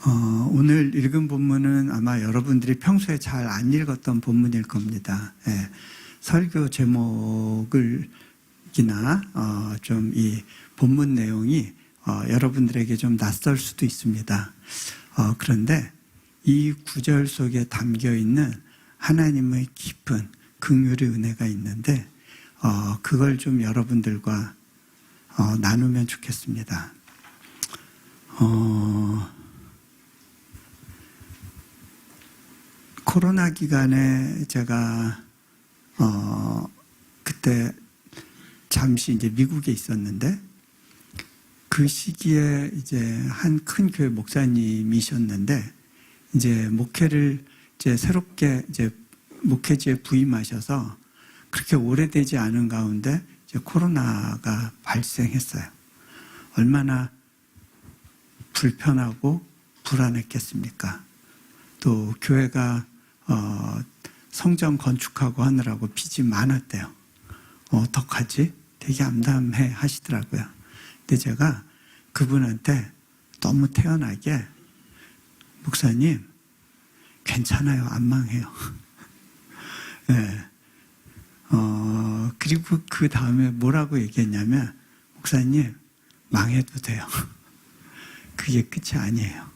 오늘 읽은 본문은 아마 여러분들이 평소에 잘 안 읽었던 본문일 겁니다. 예, 설교 제목을 이나 좀 이 본문 내용이 여러분들에게 좀 낯설 수도 있습니다. 그런데 이 구절 속에 담겨 있는 하나님의 깊은 긍휼의 은혜가 있는데 그걸 좀 여러분들과 나누면 좋겠습니다. 코로나 기간에 제가 그때 잠시 이제 미국에 있었는데 그 시기에 이제 한 큰 교회 목사님이셨는데 이제 목회를 이제 새롭게 이제 목회지에 부임하셔서 그렇게 오래되지 않은 가운데 이제 코로나가 발생했어요. 얼마나 불편하고 불안했겠습니까? 또 교회가 성전 건축하고 하느라고 빚이 많았대요. 어떡하지? 되게 암담해 하시더라고요. 근데 제가 그분한테 너무 태연하게 목사님 괜찮아요. 안 망해요. 네. 그리고 그 다음에 뭐라고 얘기했냐면 목사님 망해도 돼요. 그게 끝이 아니에요.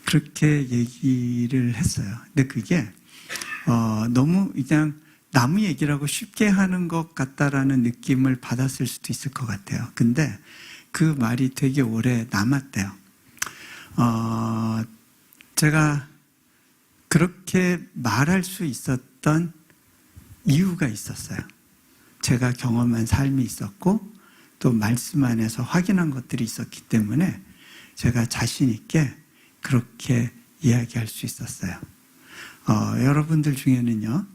그렇게 얘기를 했어요. 근데 그게 너무 그냥 나무 얘기라고 쉽게 하는 것 같다라는 느낌을 받았을 수도 있을 것 같아요. 근데 그 말이 되게 오래 남았대요. 제가 그렇게 말할 수 있었던 이유가 있었어요. 제가 경험한 삶이 있었고 또 말씀 안에서 확인한 것들이 있었기 때문에 제가 자신 있게 그렇게 이야기할 수 있었어요. 여러분들 중에는요,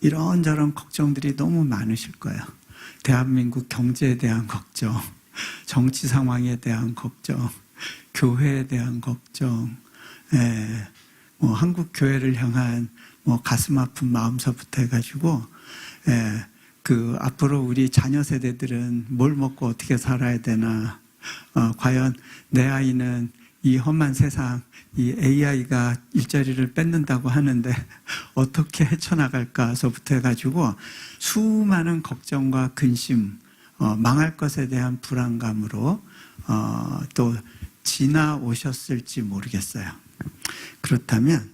이런저런 걱정들이 너무 많으실 거예요. 대한민국 경제에 대한 걱정, 정치 상황에 대한 걱정, 교회에 대한 걱정, 한국 교회를 향한 가슴 아픈 마음서부터 해가지고, 앞으로 우리 자녀 세대들은 뭘 먹고 어떻게 살아야 되나, 과연 내 아이는 이 험한 세상, 이 AI가 일자리를 뺏는다고 하는데 어떻게 헤쳐나갈까서부터 해가지고 수많은 걱정과 근심, 망할 것에 대한 불안감으로 또 지나오셨을지 모르겠어요. 그렇다면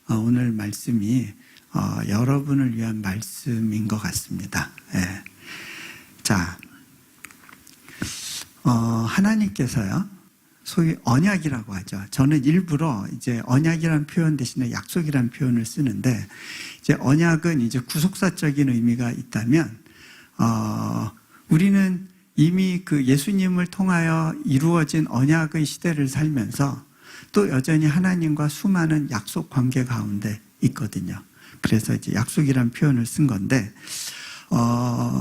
오늘 말씀이 여러분을 위한 말씀인 것 같습니다. 예. 자, 하나님께서요, 소위 언약이라고 하죠. 저는 일부러 이제 언약이라는 표현 대신에 약속이라는 표현을 쓰는데, 이제 언약은 이제 구속사적인 의미가 있다면, 우리는 이미 그 예수님을 통하여 이루어진 언약의 시대를 살면서 또 여전히 하나님과 수많은 약속 관계 가운데 있거든요. 그래서 이제 약속이라는 표현을 쓴 건데,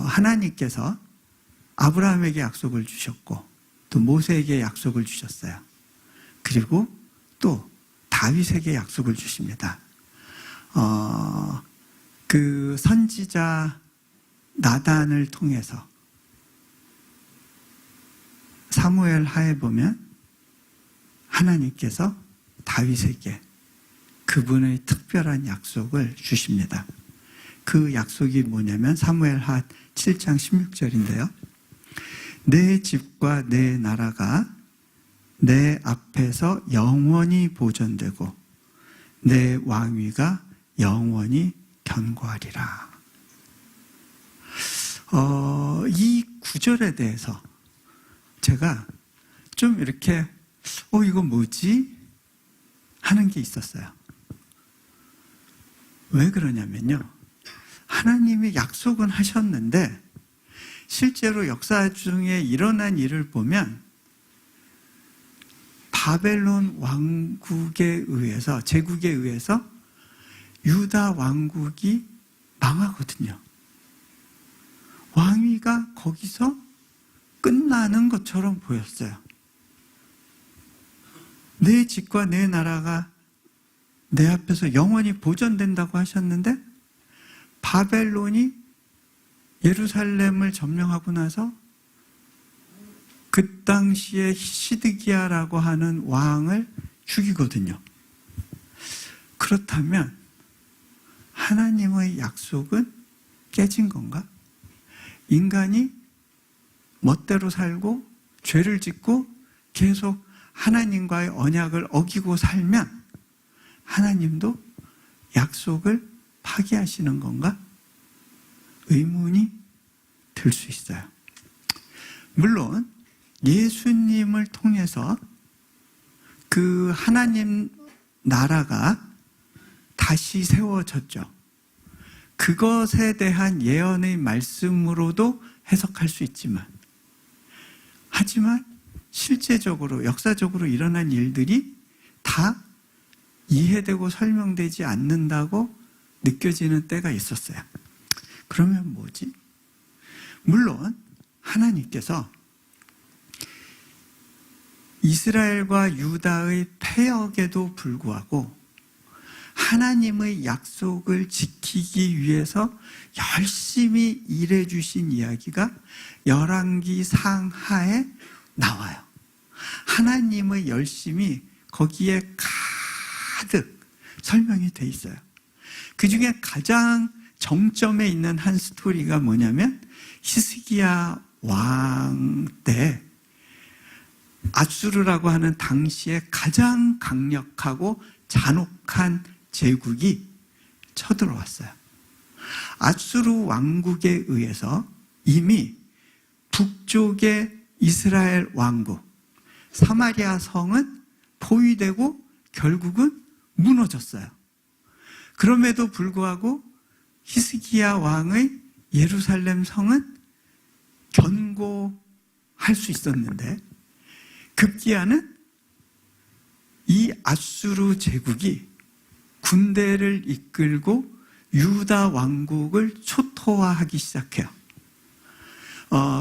하나님께서 아브라함에게 약속을 주셨고, 또 모세에게 약속을 주셨어요. 그리고 또 다윗에게 약속을 주십니다. 그 선지자 나단을 통해서 사무엘 하에 보면 하나님께서 다윗에게 그분의 특별한 약속을 주십니다. 그 약속이 뭐냐면 사무엘 하 7장 16절인데요. 내 집과 내 나라가 내 앞에서 영원히 보존되고 내 왕위가 영원히 견고하리라. 이 구절에 대해서 제가 좀 이렇게 이거 뭐지? 하는 게 있었어요. 왜 그러냐면요, 하나님이 약속은 하셨는데 실제로 역사 중에 일어난 일을 보면 바벨론 왕국에 의해서, 제국에 의해서 유다 왕국이 망하거든요. 왕위가 거기서 끝나는 것처럼 보였어요. 내 집과 내 나라가 내 앞에서 영원히 보존된다고 하셨는데 바벨론이 예루살렘을 점령하고 나서 그 당시에 시드기야라고 하는 왕을 죽이거든요. 그렇다면 하나님의 약속은 깨진 건가? 인간이 멋대로 살고 죄를 짓고 계속 하나님과의 언약을 어기고 살면 하나님도 약속을 파기하시는 건가? 의문이 들 수 있어요. 물론 예수님을 통해서 그 하나님 나라가 다시 세워졌죠. 그것에 대한 예언의 말씀으로도 해석할 수 있지만, 하지만 실제적으로 역사적으로 일어난 일들이 다 이해되고 설명되지 않는다고 느껴지는 때가 있었어요. 그러면 뭐지? 물론 하나님께서 이스라엘과 유다의 패역에도 불구하고 하나님의 약속을 지키기 위해서 열심히 일해 주신 이야기가 열왕기 상하에 나와요. 하나님의 열심이 거기에 가득 설명이 돼 있어요. 그 중에 가장 정점에 있는 한 스토리가 뭐냐면 히스기야 왕 때 아수르라고 하는 당시에 가장 강력하고 잔혹한 제국이 쳐들어왔어요. 아수르 왕국에 의해서 이미 북쪽의 이스라엘 왕국 사마리아 성은 포위되고 결국은 무너졌어요. 그럼에도 불구하고 히스기야 왕의 예루살렘 성은 견고할 수 있었는데, 급기야는 이 아수르 제국이 군대를 이끌고 유다 왕국을 초토화하기 시작해요.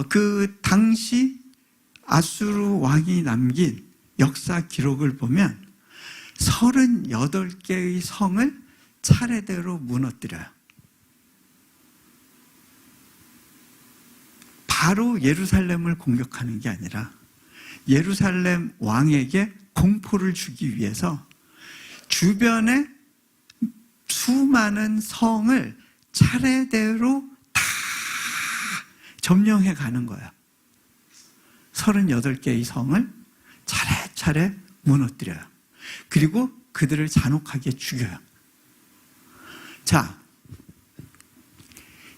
그 당시 아수르 왕이 남긴 역사 기록을 보면 38개의 성을 차례대로 무너뜨려요. 바로 예루살렘을 공격하는 게 아니라 예루살렘 왕에게 공포를 주기 위해서 주변에 수많은 성을 차례대로 다 점령해 가는 거예요. 38개의 성을 차례차례 무너뜨려요. 그리고 그들을 잔혹하게 죽여요. 자,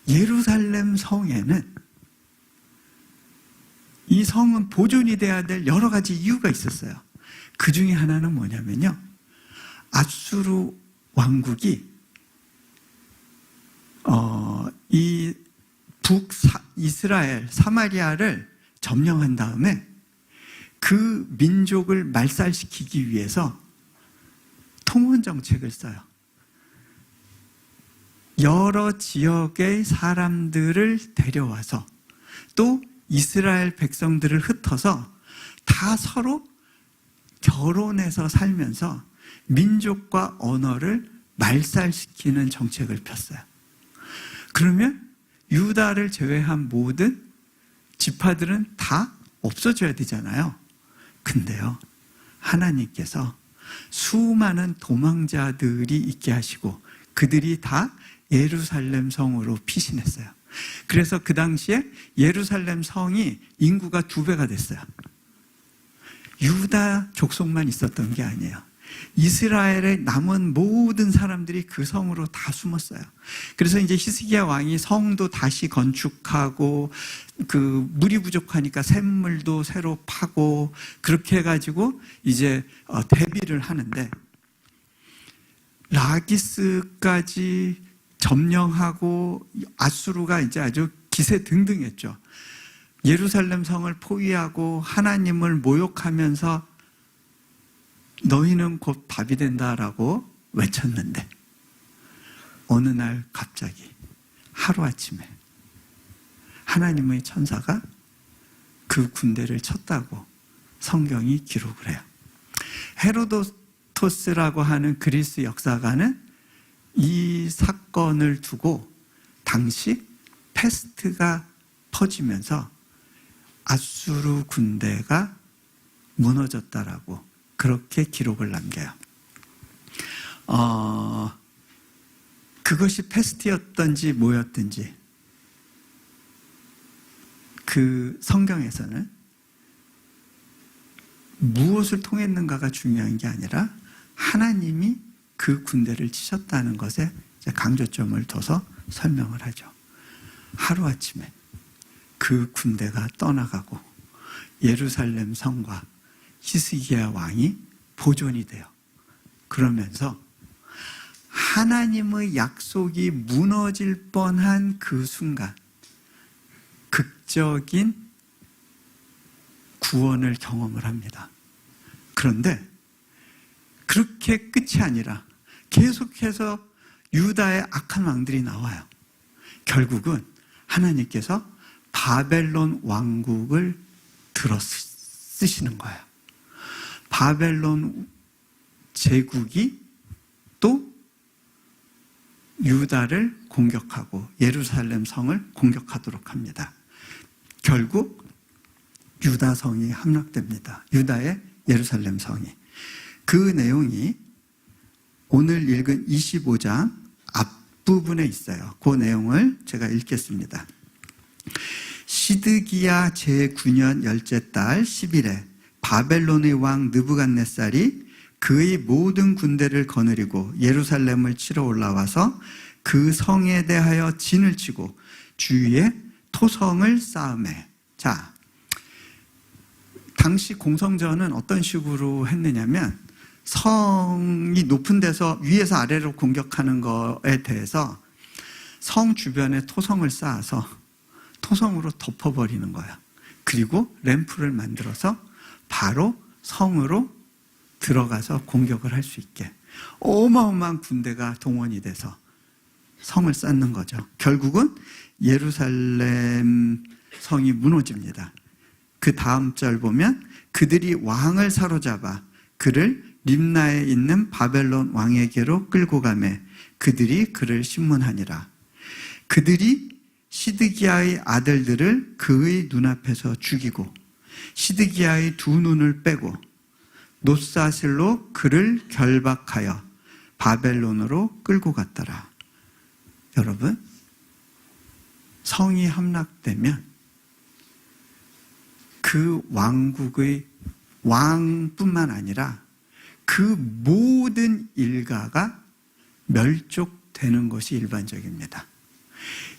예루살렘 성에는 이 성은 보존이 돼야 될 여러 가지 이유가 있었어요. 그 중에 하나는 뭐냐면요, 아수르 왕국이 이 북이스라엘 사마리아를 점령한 다음에 그 민족을 말살시키기 위해서 통원 정책을 써요. 여러 지역의 사람들을 데려와서 또 이스라엘 백성들을 흩어서 다 서로 결혼해서 살면서 민족과 언어를 말살시키는 정책을 폈어요. 그러면 유다를 제외한 모든 지파들은 다 없어져야 되잖아요. 근데요, 하나님께서 수많은 도망자들이 있게 하시고 그들이 다 예루살렘 성으로 피신했어요. 그래서 그 당시에 예루살렘 성이 인구가 2배가 됐어요. 유다 족속만 있었던 게 아니에요. 이스라엘의 남은 모든 사람들이 그 성으로 다 숨었어요. 그래서 이제 히스기야 왕이 성도 다시 건축하고 그 물이 부족하니까 샘물도 새로 파고 그렇게 해가지고 이제 대비를 하는데, 라기스까지 점령하고 아수르가 이제 아주 기세등등했죠. 예루살렘 성을 포위하고 하나님을 모욕하면서 너희는 곧 밥이 된다라고 외쳤는데, 어느 날 갑자기 하루아침에 하나님의 천사가 그 군대를 쳤다고 성경이 기록을 해요. 헤로도토스라고 하는 그리스 역사가는 이 사건을 두고 당시 패스트가 퍼지면서 아수르 군대가 무너졌다라고 그렇게 기록을 남겨요. 그것이 패스트였던지 뭐였든지 그 성경에서는 무엇을 통했는가가 중요한 게 아니라 하나님이 그 군대를 치셨다는 것에 강조점을 둬서 설명을 하죠. 하루아침에 그 군대가 떠나가고 예루살렘 성과 히스기야 왕이 보존이 돼요. 그러면서 하나님의 약속이 무너질 뻔한 그 순간 극적인 구원을 경험을 합니다. 그런데 그렇게 끝이 아니라 계속해서 유다의 악한 왕들이 나와요. 결국은 하나님께서 바벨론 왕국을 들어 쓰시는 거예요. 바벨론 제국이 또 유다를 공격하고 예루살렘 성을 공격하도록 합니다. 결국 유다 성이 함락됩니다. 유다의 예루살렘 성이. 그 내용이 오늘 읽은 25장 앞부분에 있어요. 그 내용을 제가 읽겠습니다. 시드기야 제9년 열째 달 10일에 바벨론의 왕 느부갓네살이 그의 모든 군대를 거느리고 예루살렘을 치러 올라와서 그 성에 대하여 진을 치고 주위에 토성을 쌓음해. 자, 당시 공성전은 어떤 식으로 했느냐면 성이 높은 데서 위에서 아래로 공격하는 거에 대해서 성 주변에 토성을 쌓아서 토성으로 덮어버리는 거야. 그리고 램프를 만들어서 바로 성으로 들어가서 공격을 할 수 있게 어마어마한 군대가 동원이 돼서 성을 쌓는 거죠. 결국은 예루살렘 성이 무너집니다. 그 다음 절 보면 그들이 왕을 사로잡아 그를 림나에 있는 바벨론 왕에게로 끌고 가매 그들이 그를 신문하니라. 그들이 시드기야의 아들들을 그의 눈앞에서 죽이고 시드기야의 두 눈을 빼고 놋사슬로 그를 결박하여 바벨론으로 끌고 갔더라. 여러분, 성이 함락되면 그 왕국의 왕뿐만 아니라 그 모든 일가가 멸족되는 것이 일반적입니다.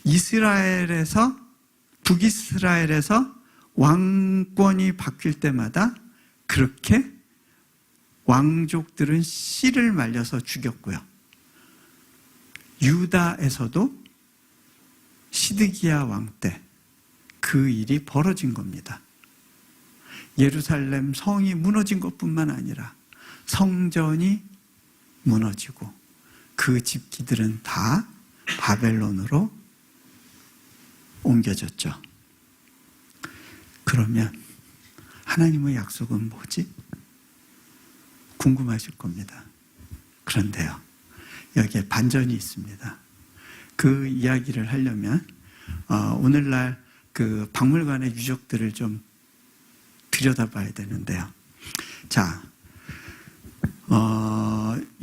이스라엘에서 북이스라엘에서 왕권이 바뀔 때마다 그렇게 왕족들은 씨를 말려서 죽였고요. 유다에서도 시드기야 왕 때 그 일이 벌어진 겁니다. 예루살렘 성이 무너진 것뿐만 아니라 성전이 무너지고 그 집기들은 다 바벨론으로 옮겨졌죠. 그러면 하나님의 약속은 뭐지? 궁금하실 겁니다. 그런데요, 여기에 반전이 있습니다. 그 이야기를 하려면 오늘날 그 박물관의 유적들을 좀 들여다봐야 되는데요. 자,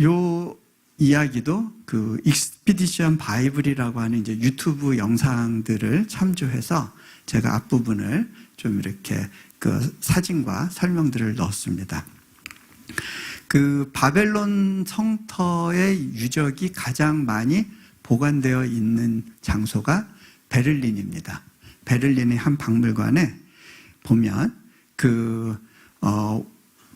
요 이야기도 그 익스피디션 바이블이라고 하는 이제 유튜브 영상들을 참조해서 제가 앞부분을 좀 이렇게 그 사진과 설명들을 넣었습니다. 그 바벨론 성터의 유적이 가장 많이 보관되어 있는 장소가 베를린입니다. 베를린의 한 박물관에 보면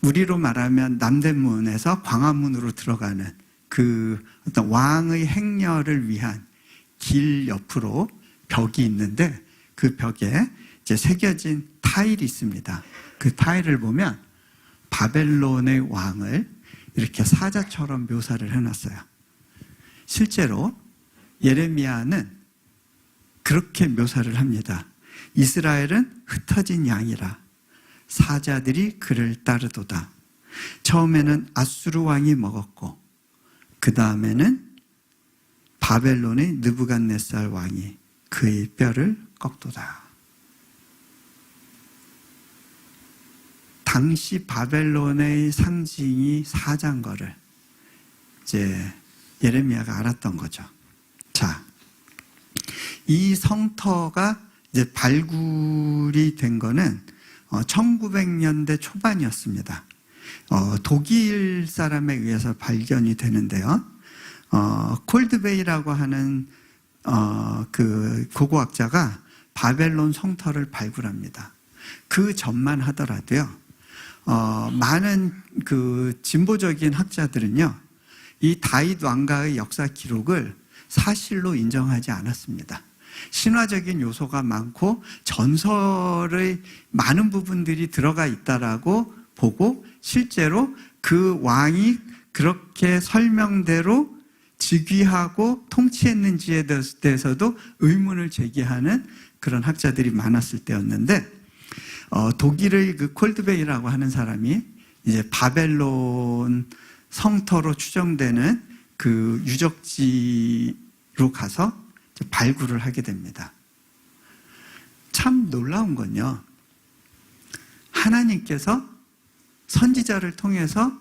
우리로 말하면 남대문에서 광화문으로 들어가는 그 어떤 왕의 행렬을 위한 길 옆으로 벽이 있는데 그 벽에 이제 새겨진 타일이 있습니다. 그 타일을 보면 바벨론의 왕을 이렇게 사자처럼 묘사를 해놨어요. 실제로 예레미야는 그렇게 묘사를 합니다. 이스라엘은 흩어진 양이라 사자들이 그를 따르도다. 처음에는 아수르 왕이 먹었고 그 다음에는 바벨론의 느부갓네살 왕이 그의 뼈를 꺾도다. 당시 바벨론의 상징이 사자인 거를 이제 예레미야가 알았던 거죠. 자, 이 성터가 이제 발굴이 된 거는 1900년대 초반이었습니다. 독일 사람에 의해서 발견이 되는데요. 콜드베이라고 하는 그 고고학자가 바벨론 성터를 발굴합니다. 그 전만 하더라도요, 많은 그 진보적인 학자들은요, 이 다윗 왕가의 역사 기록을 사실로 인정하지 않았습니다. 신화적인 요소가 많고 전설의 많은 부분들이 들어가 있다라고 보고, 실제로 그 왕이 그렇게 설명대로 즉위하고 통치했는지에 대해서도 의문을 제기하는 그런 학자들이 많았을 때였는데, 독일의 그 콜드베이라고 하는 사람이 이제 바벨론 성터로 추정되는 그 유적지로 가서 발굴을 하게 됩니다. 참 놀라운 건요, 하나님께서 선지자를 통해서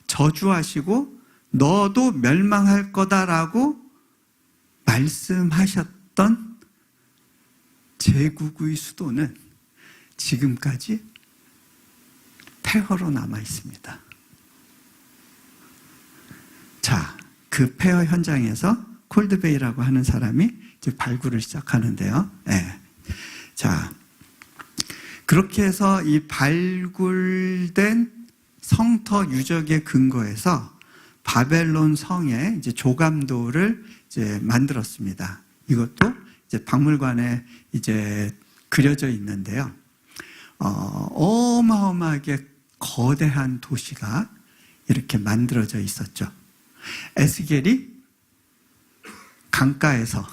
저주하시고 너도 멸망할 거다라고 말씀하셨던 제국의 수도는 지금까지 폐허로 남아 있습니다. 자, 그 폐허 현장에서 콜드베이라고 하는 사람이 이제 발굴을 시작하는데요. 네. 자, 그렇게 해서 이 발굴된 성터 유적의 근거에서 바벨론 성의 이제 조감도를 이제 만들었습니다. 이것도 이제 박물관에 이제 그려져 있는데요. 어마어마하게 거대한 도시가 이렇게 만들어져 있었죠. 에스겔이 강가에서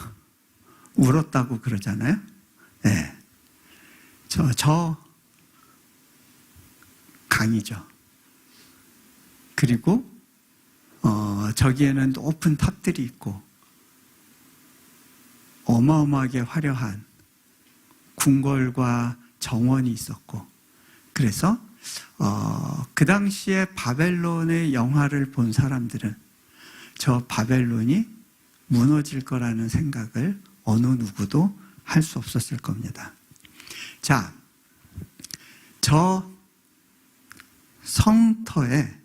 울었다고 그러잖아요. 네. 저 강이죠. 그리고 저기에는 높은 탑들이 있고 어마어마하게 화려한 궁궐과 정원이 있었고, 그래서 그 당시에 바벨론의 영화를 본 사람들은 저 바벨론이 무너질 거라는 생각을 어느 누구도 할 수 없었을 겁니다. 자, 저 성터의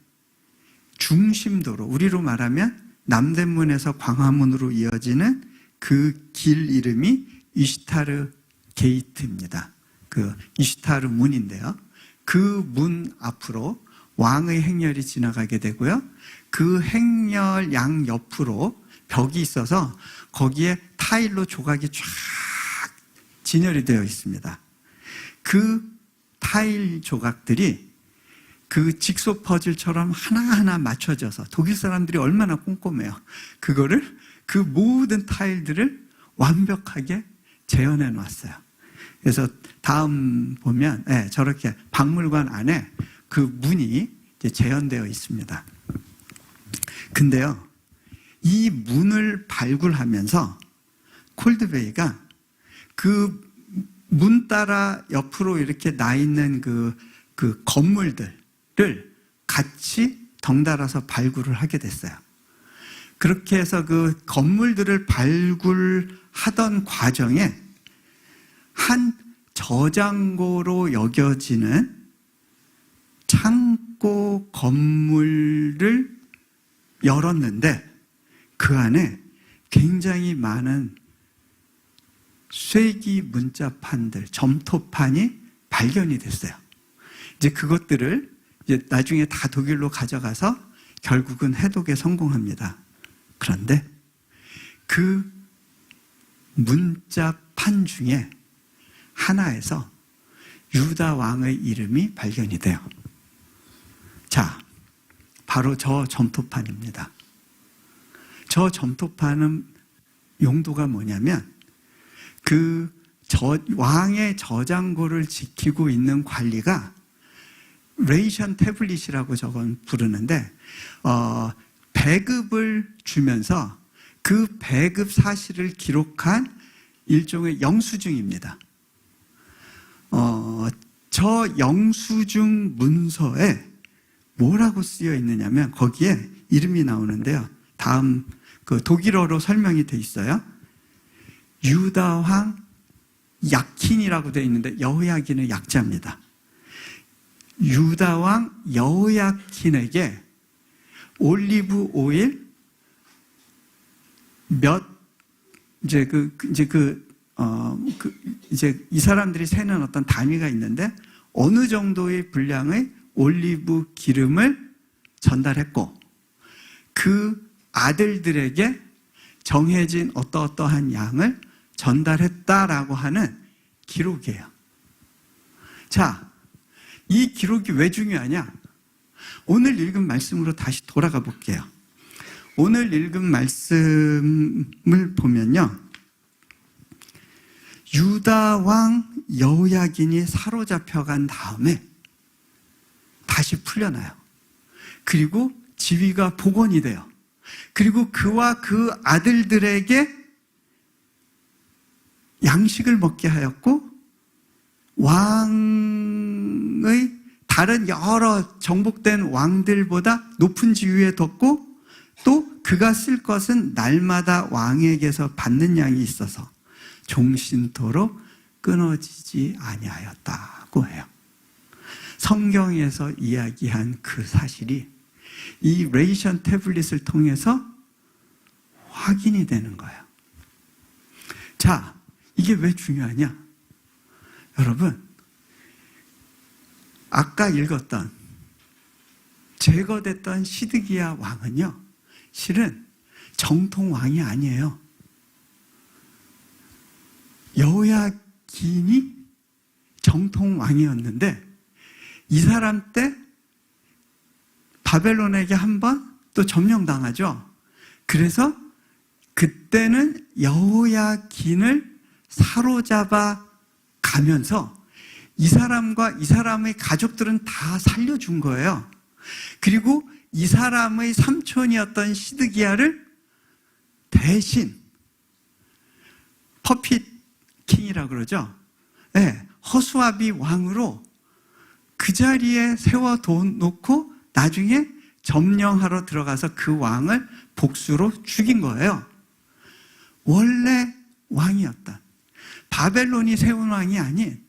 중심도로, 우리로 말하면 남대문에서 광화문으로 이어지는 그 길 이름이 이슈타르 게이트입니다. 그 이슈타르 문인데요. 그 문 앞으로 왕의 행렬이 지나가게 되고요. 그 행렬 양 옆으로 벽이 있어서 거기에 타일로 조각이 쫙 진열이 되어 있습니다. 그 타일 조각들이 그 직소 퍼즐처럼 하나하나 맞춰져서, 독일 사람들이 얼마나 꼼꼼해요. 그거를, 그 모든 타일들을 완벽하게 재현해 놨어요. 그래서 다음 보면 저렇게 박물관 안에 그 문이 이제 재현되어 있습니다. 근데요, 이 문을 발굴하면서 콜드베이가 그 문 따라 옆으로 이렇게 나 있는 그 건물들을 같이 덩달아서 발굴을 하게 됐어요. 그렇게 해서 그 건물들을 발굴하던 과정에 한 저장고로 여겨지는 창고 건물을 열었는데, 그 안에 굉장히 많은 쇠기 문자판들, 점토판이 발견이 됐어요. 이제 그것들을 이제 나중에 다 독일로 가져가서 결국은 해독에 성공합니다. 그런데 그 문자판 중에 하나에서 유다 왕의 이름이 발견이 돼요. 자, 바로 저 점토판입니다. 저 점토판은 용도가 뭐냐면, 왕의 저장고를 지키고 있는 관리가 레이션 태블릿이라고 저건 부르는데, 배급을 주면서 그 배급 사실을 기록한 일종의 영수증입니다. 저 영수증 문서에 뭐라고 쓰여 있느냐면 거기에 이름이 나오는데요. 다음 그 독일어로 설명이 돼 있어요. 유다왕 야킨이라고 되어 있는데 여호야긴의 약자입니다. 유다왕 여호야킨에게 올리브 오일 이제 이 사람들이 세는 어떤 단위가 있는데 어느 정도의 분량의 올리브 기름을 전달했고 그 아들들에게 정해진 어떠한 양을 전달했다라고 하는 기록이에요. 자, 이 기록이 왜 중요하냐? 오늘 읽은 말씀으로 다시 돌아가 볼게요. 오늘 읽은 말씀을 보면요. 유다 왕 여호야긴이 사로잡혀간 다음에 다시 풀려나요. 그리고 지위가 복원이 돼요. 그리고 그와 그 아들들에게 양식을 먹게 하였고 왕의 다른 여러 정복된 왕들보다 높은 지위에 뒀고 또 그가 쓸 것은 날마다 왕에게서 받는 양이 있어서 종신토록 끊어지지 아니하였다고 해요. 성경에서 이야기한 그 사실이 이 레이션 태블릿을 통해서 확인이 되는 거예요. 자, 이게 왜 중요하냐? 여러분, 아까 읽었던 제거됐던 시드기야 왕은요, 실은 정통 왕이 아니에요. 여호야긴이 정통 왕이었는데 이 사람 때 바벨론에게 한 번 또 점령당하죠. 그래서 그때는 여호야긴을 사로잡아 가면서 이 사람과 이 사람의 가족들은 다 살려준 거예요. 그리고 이 사람의 삼촌이었던 시드기야를 대신 퍼핏 킹이라고 그러죠. 네, 허수아비 왕으로 그 자리에 세워놓고 나중에 점령하러 들어가서 그 왕을 복수로 죽인 거예요. 원래 왕이었던, 바벨론이 세운 왕이 아닌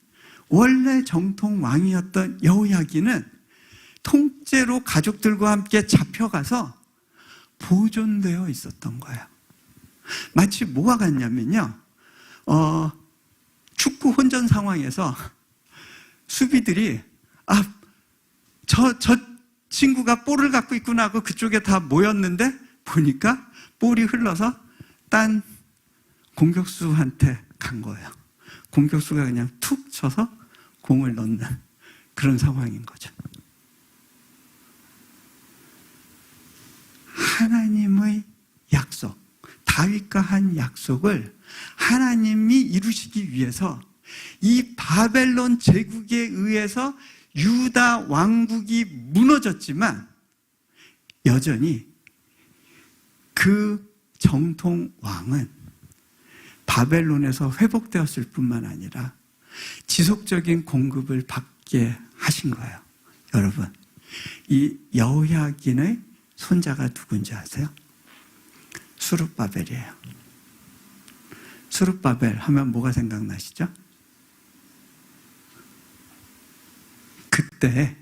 원래 정통 왕이었던 여호야긴은 통째로 가족들과 함께 잡혀가서 보존되어 있었던 거예요. 마치 뭐가 같냐면요, 축구 혼전 상황에서 수비들이 저 친구가 볼을 갖고 있구나 하고 그쪽에 다 모였는데 보니까 볼이 흘러서 딴 공격수한테 간 거예요. 공격수가 그냥 툭 쳐서 공을 넣는 그런 상황인 거죠. 하나님의 약속, 다윗과 한 약속을 하나님이 이루시기 위해서 이 바벨론 제국에 의해서 유다 왕국이 무너졌지만 여전히 그 정통 왕은 바벨론에서 회복되었을 뿐만 아니라 지속적인 공급을 받게 하신 거예요. 여러분, 이 여호야긴의 손자가 누군지 아세요? 수룹바벨이에요. 수룹바벨 하면 뭐가 생각나시죠? 그때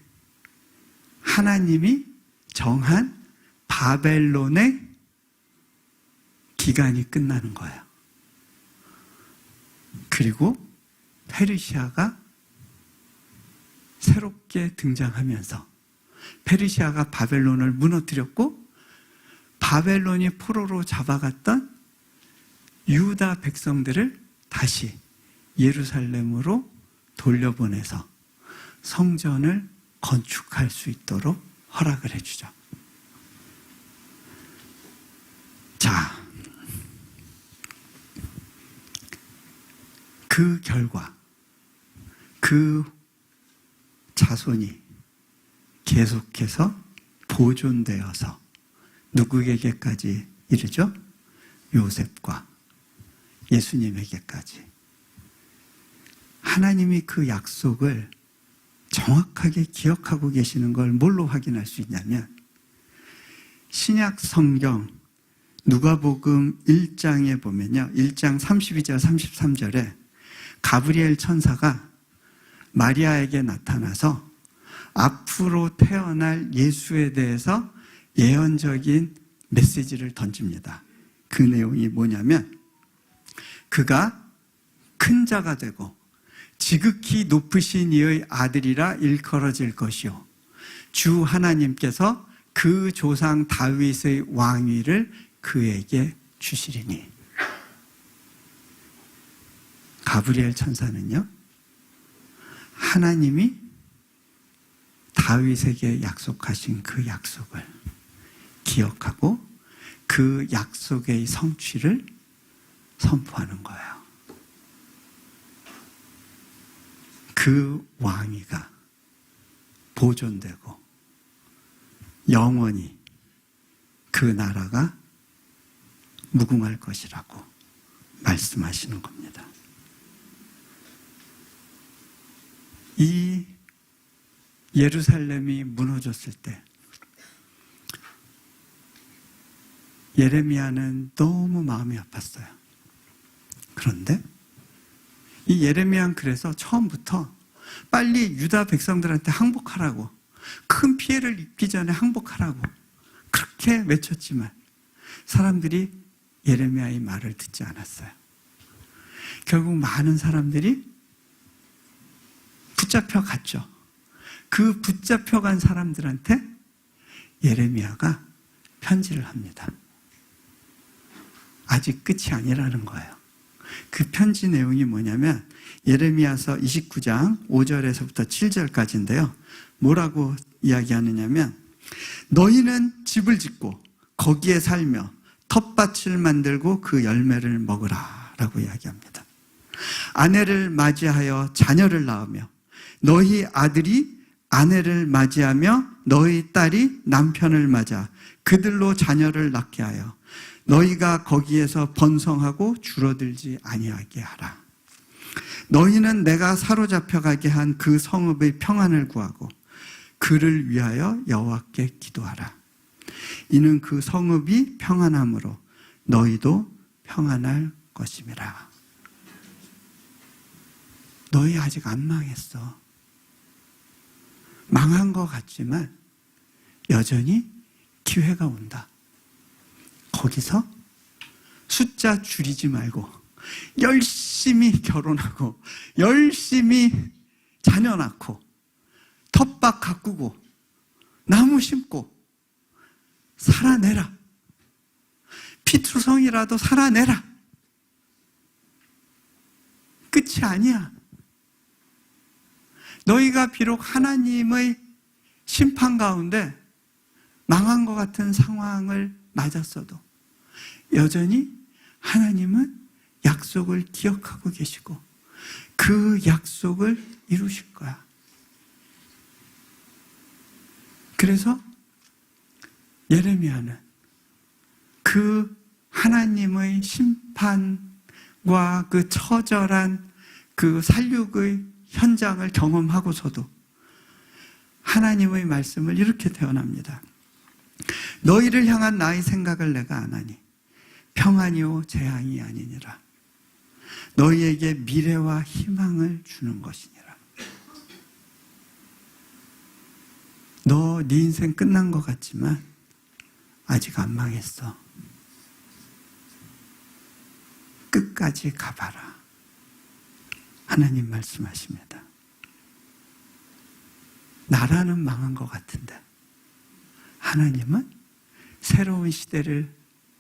하나님이 정한 바벨론의 기간이 끝나는 거예요. 그리고 페르시아가 새롭게 등장하면서 페르시아가 바벨론을 무너뜨렸고 바벨론이 포로로 잡아갔던 유다 백성들을 다시 예루살렘으로 돌려보내서 성전을 건축할 수 있도록 허락을 해주죠. 자, 그 결과 그 자손이 계속해서 보존되어서 누구에게까지 이르죠? 요셉과 예수님에게까지. 하나님이 그 약속을 정확하게 기억하고 계시는 걸 뭘로 확인할 수 있냐면 신약 성경 누가복음 1장에 보면요. 1장 32절 33절에 가브리엘 천사가 마리아에게 나타나서 앞으로 태어날 예수에 대해서 예언적인 메시지를 던집니다. 그 내용이 뭐냐면 그가 큰 자가 되고 지극히 높으신 이의 아들이라 일컬어질 것이요 주 하나님께서 그 조상 다윗의 왕위를 그에게 주시리니. 가브리엘 천사는요, 하나님이 다윗에게 약속하신 그 약속을 기억하고 그 약속의 성취를 선포하는 거예요. 그 왕위가 보존되고 영원히 그 나라가 무궁할 것이라고 말씀하시는 겁니다. 이 예루살렘이 무너졌을 때 예레미야는 너무 마음이 아팠어요. 그런데 이 예레미야는 그래서 처음부터 빨리 유다 백성들한테 항복하라고, 큰 피해를 입기 전에 항복하라고 그렇게 외쳤지만 사람들이 예레미야의 말을 듣지 않았어요. 결국 많은 사람들이 붙잡혀 갔죠. 그 붙잡혀간 사람들한테 예레미야가 편지를 합니다. 아직 끝이 아니라는 거예요. 그 편지 내용이 뭐냐면 예레미야서 29장 5절에서부터 7절까지인데요. 뭐라고 이야기하느냐면 너희는 집을 짓고 거기에 살며 텃밭을 만들고 그 열매를 먹으라 라고 이야기합니다. 아내를 맞이하여 자녀를 낳으며 너희 아들이 아내를 맞이하며 너희 딸이 남편을 맞아 그들로 자녀를 낳게 하여 너희가 거기에서 번성하고 줄어들지 아니하게 하라. 너희는 내가 사로잡혀가게 한 그 성읍의 평안을 구하고 그를 위하여 여호와께 기도하라. 이는 그 성읍이 평안함으로 너희도 평안할 것임이라. 너희 아직 안 망했어. 망한 것 같지만 여전히 기회가 온다. 거기서 숫자 줄이지 말고 열심히 결혼하고 열심히 자녀 낳고 텃밭 가꾸고 나무 심고 살아내라. 피투성이라도 살아내라. 끝이 아니야. 너희가 비록 하나님의 심판 가운데 망한 것 같은 상황을 맞았어도 여전히 하나님은 약속을 기억하고 계시고 그 약속을 이루실 거야. 그래서 예레미야는 그 하나님의 심판과 그 처절한 그 살육의 현장을 경험하고서도 하나님의 말씀을 이렇게 대언합니다. 너희를 향한 나의 생각을 내가 아나니 평안이요 재앙이 아니니라. 너희에게 미래와 희망을 주는 것이니라. 너 네 인생 끝난 것 같지만 아직 안 망했어. 끝까지 가봐라. 하나님 말씀하십니다. 나라는 망한 것 같은데 하나님은 새로운 시대를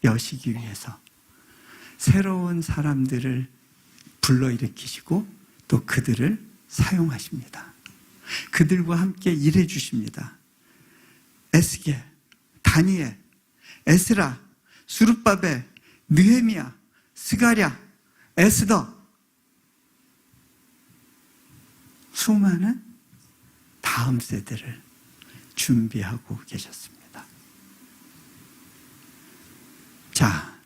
여시기 위해서 새로운 사람들을 불러일으키시고 또 그들을 사용하십니다. 그들과 함께 일해 주십니다. 에스겔, 다니엘, 에스라, 수룹바벨, 느헤미야, 스가랴, 에스더, 수많은 다음 세대를 준비하고 계셨습니다. 자,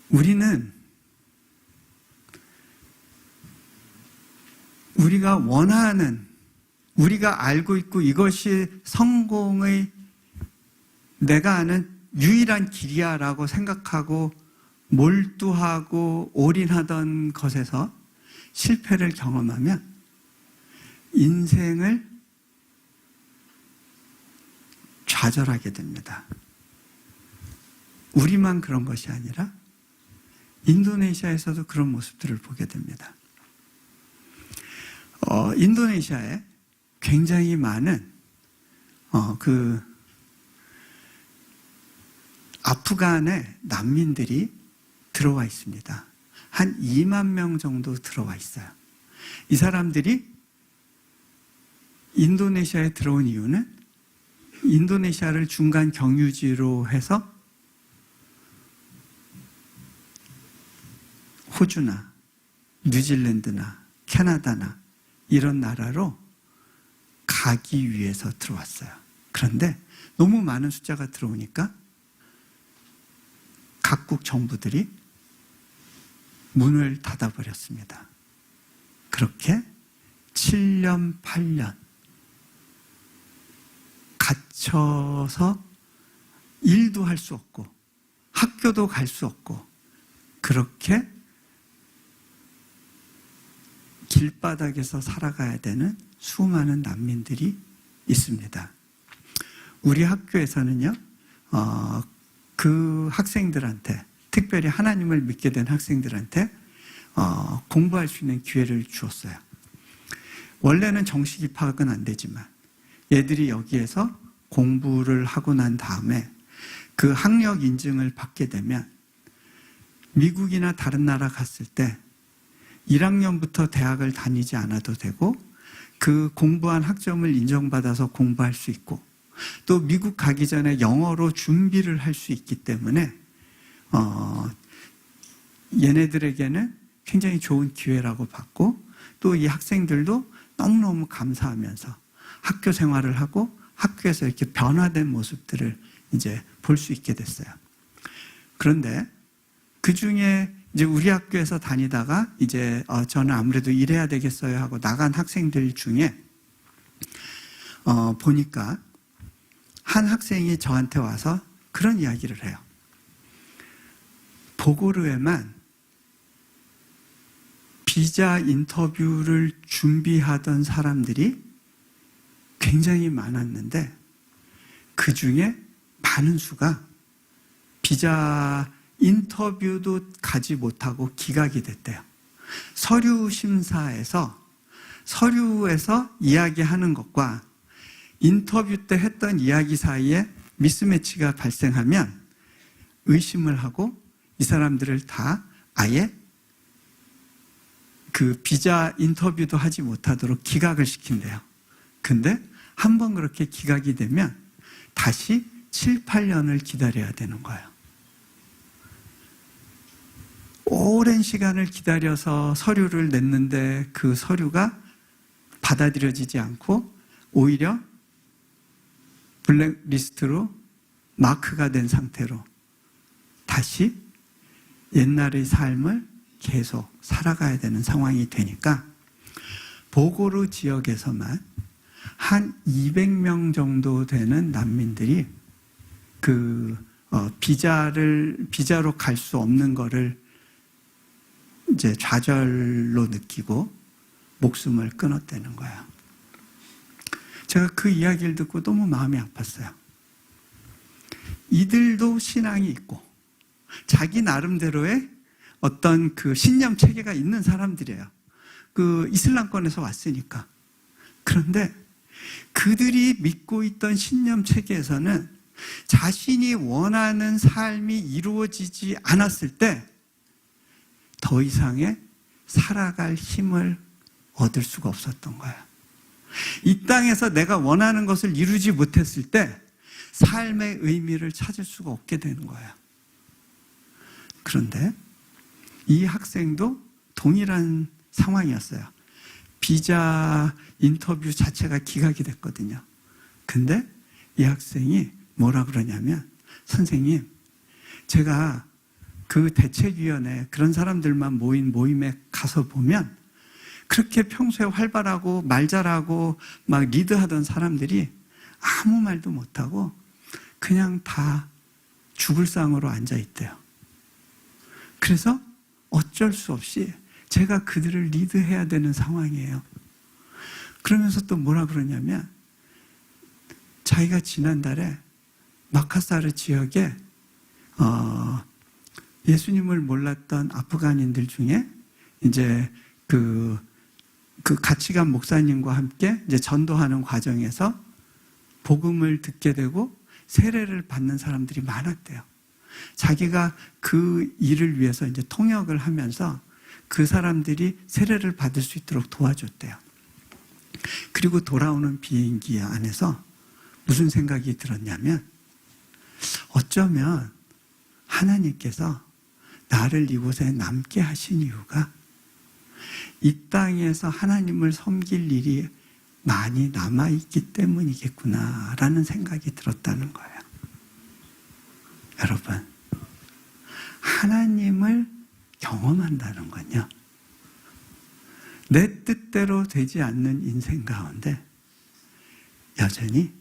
우리는 우리가 원하는, 우리가 알고 있고 이것이 성공의 내가 아는 유일한 길이야라고 생각하고 몰두하고 올인하던 것에서 실패를 경험하면 인생을 좌절하게 됩니다. 우리만 그런 것이 아니라 인도네시아에서도 그런 모습들을 보게 됩니다. 인도네시아에 굉장히 많은 아프간의 난민들이 들어와 있습니다. 한 2만 명 정도 들어와 있어요. 이 사람들이 인도네시아에 들어온 이유는 인도네시아를 중간 경유지로 해서 호주나 뉴질랜드나 캐나다나 이런 나라로 가기 위해서 들어왔어요. 그런데 너무 많은 숫자가 들어오니까 각국 정부들이 문을 닫아버렸습니다. 그렇게 7년, 8년 갇혀서 일도 할 수 없고 학교도 갈 수 없고 그렇게 길바닥에서 살아가야 되는 수많은 난민들이 있습니다. 우리 학교에서는요, 그 학생들한테, 특별히 하나님을 믿게 된 학생들한테 공부할 수 있는 기회를 주었어요. 원래는 정식 입학은 안 되지만 얘들이 여기에서 공부를 하고 난 다음에 그 학력 인증을 받게 되면 미국이나 다른 나라 갔을 때 1학년부터 대학을 다니지 않아도 되고 그 공부한 학점을 인정받아서 공부할 수 있고 또 미국 가기 전에 영어로 준비를 할 수 있기 때문에 얘네들에게는 굉장히 좋은 기회라고 봤고 또 이 학생들도 너무너무 감사하면서 학교 생활을 하고 학교에서 이렇게 변화된 모습들을 이제 볼 수 있게 됐어요. 그런데 그 중에 이제 우리 학교에서 다니다가 이제 저는 아무래도 일해야 되겠어요 하고 나간 학생들 중에 보니까 한 학생이 저한테 와서 그런 이야기를 해요. 보고르에만 비자 인터뷰를 준비하던 사람들이 굉장히 많았는데 그 중에 많은 수가 비자 인터뷰도 가지 못하고 기각이 됐대요. 서류 심사에서 서류에서 이야기하는 것과 인터뷰 때 했던 이야기 사이에 미스매치가 발생하면 의심을 하고 이 사람들을 다 아예 그 비자 인터뷰도 하지 못하도록 기각을 시킨대요. 근데 한번 그렇게 기각이 되면 다시 7, 8년을 기다려야 되는 거예요. 오랜 시간을 기다려서 서류를 냈는데 그 서류가 받아들여지지 않고 오히려 블랙리스트로 마크가 된 상태로 다시 옛날의 삶을 계속 살아가야 되는 상황이 되니까 보고르 지역에서만 한 200명 정도 되는 난민들이 비자로 갈 수 없는 거를 이제 좌절로 느끼고 목숨을 끊었다는 거예요. 제가 그 이야기를 듣고 너무 마음이 아팠어요. 이들도 신앙이 있고 자기 나름대로의 어떤 그 신념 체계가 있는 사람들이에요. 그 이슬람권에서 왔으니까. 그런데 그들이 믿고 있던 신념 체계에서는 자신이 원하는 삶이 이루어지지 않았을 때 더 이상의 살아갈 힘을 얻을 수가 없었던 거예요. 이 땅에서 내가 원하는 것을 이루지 못했을 때 삶의 의미를 찾을 수가 없게 되는 거예요. 그런데 이 학생도 동일한 상황이었어요. 비자 인터뷰 자체가 기각이 됐거든요. 근데 이 학생이 뭐라 그러냐면 선생님, 제가 그 대책위원회 그런 사람들만 모인 모임에 가서 보면 그렇게 평소에 활발하고 말 잘하고 막 리드하던 사람들이 아무 말도 못하고 그냥 다 죽을 상으로 앉아있대요. 그래서 어쩔 수 없이 제가 그들을 리드해야 되는 상황이에요. 그러면서 또 뭐라 그러냐면 자기가 지난달에 마카사르 지역에 예수님을 몰랐던 아프간인들 중에 이제 그 같이 간 목사님과 함께 이제 전도하는 과정에서 복음을 듣게 되고 세례를 받는 사람들이 많았대요. 자기가 그 일을 위해서 이제 통역을 하면서 그 사람들이 세례를 받을 수 있도록 도와줬대요. 그리고 돌아오는 비행기 안에서 무슨 생각이 들었냐면 어쩌면 하나님께서 나를 이곳에 남게 하신 이유가 이 땅에서 하나님을 섬길 일이 많이 남아있기 때문이겠구나라는 생각이 들었다는 거예요. 여러분, 하나님을 경험한다는 건요, 내 뜻대로 되지 않는 인생 가운데 여전히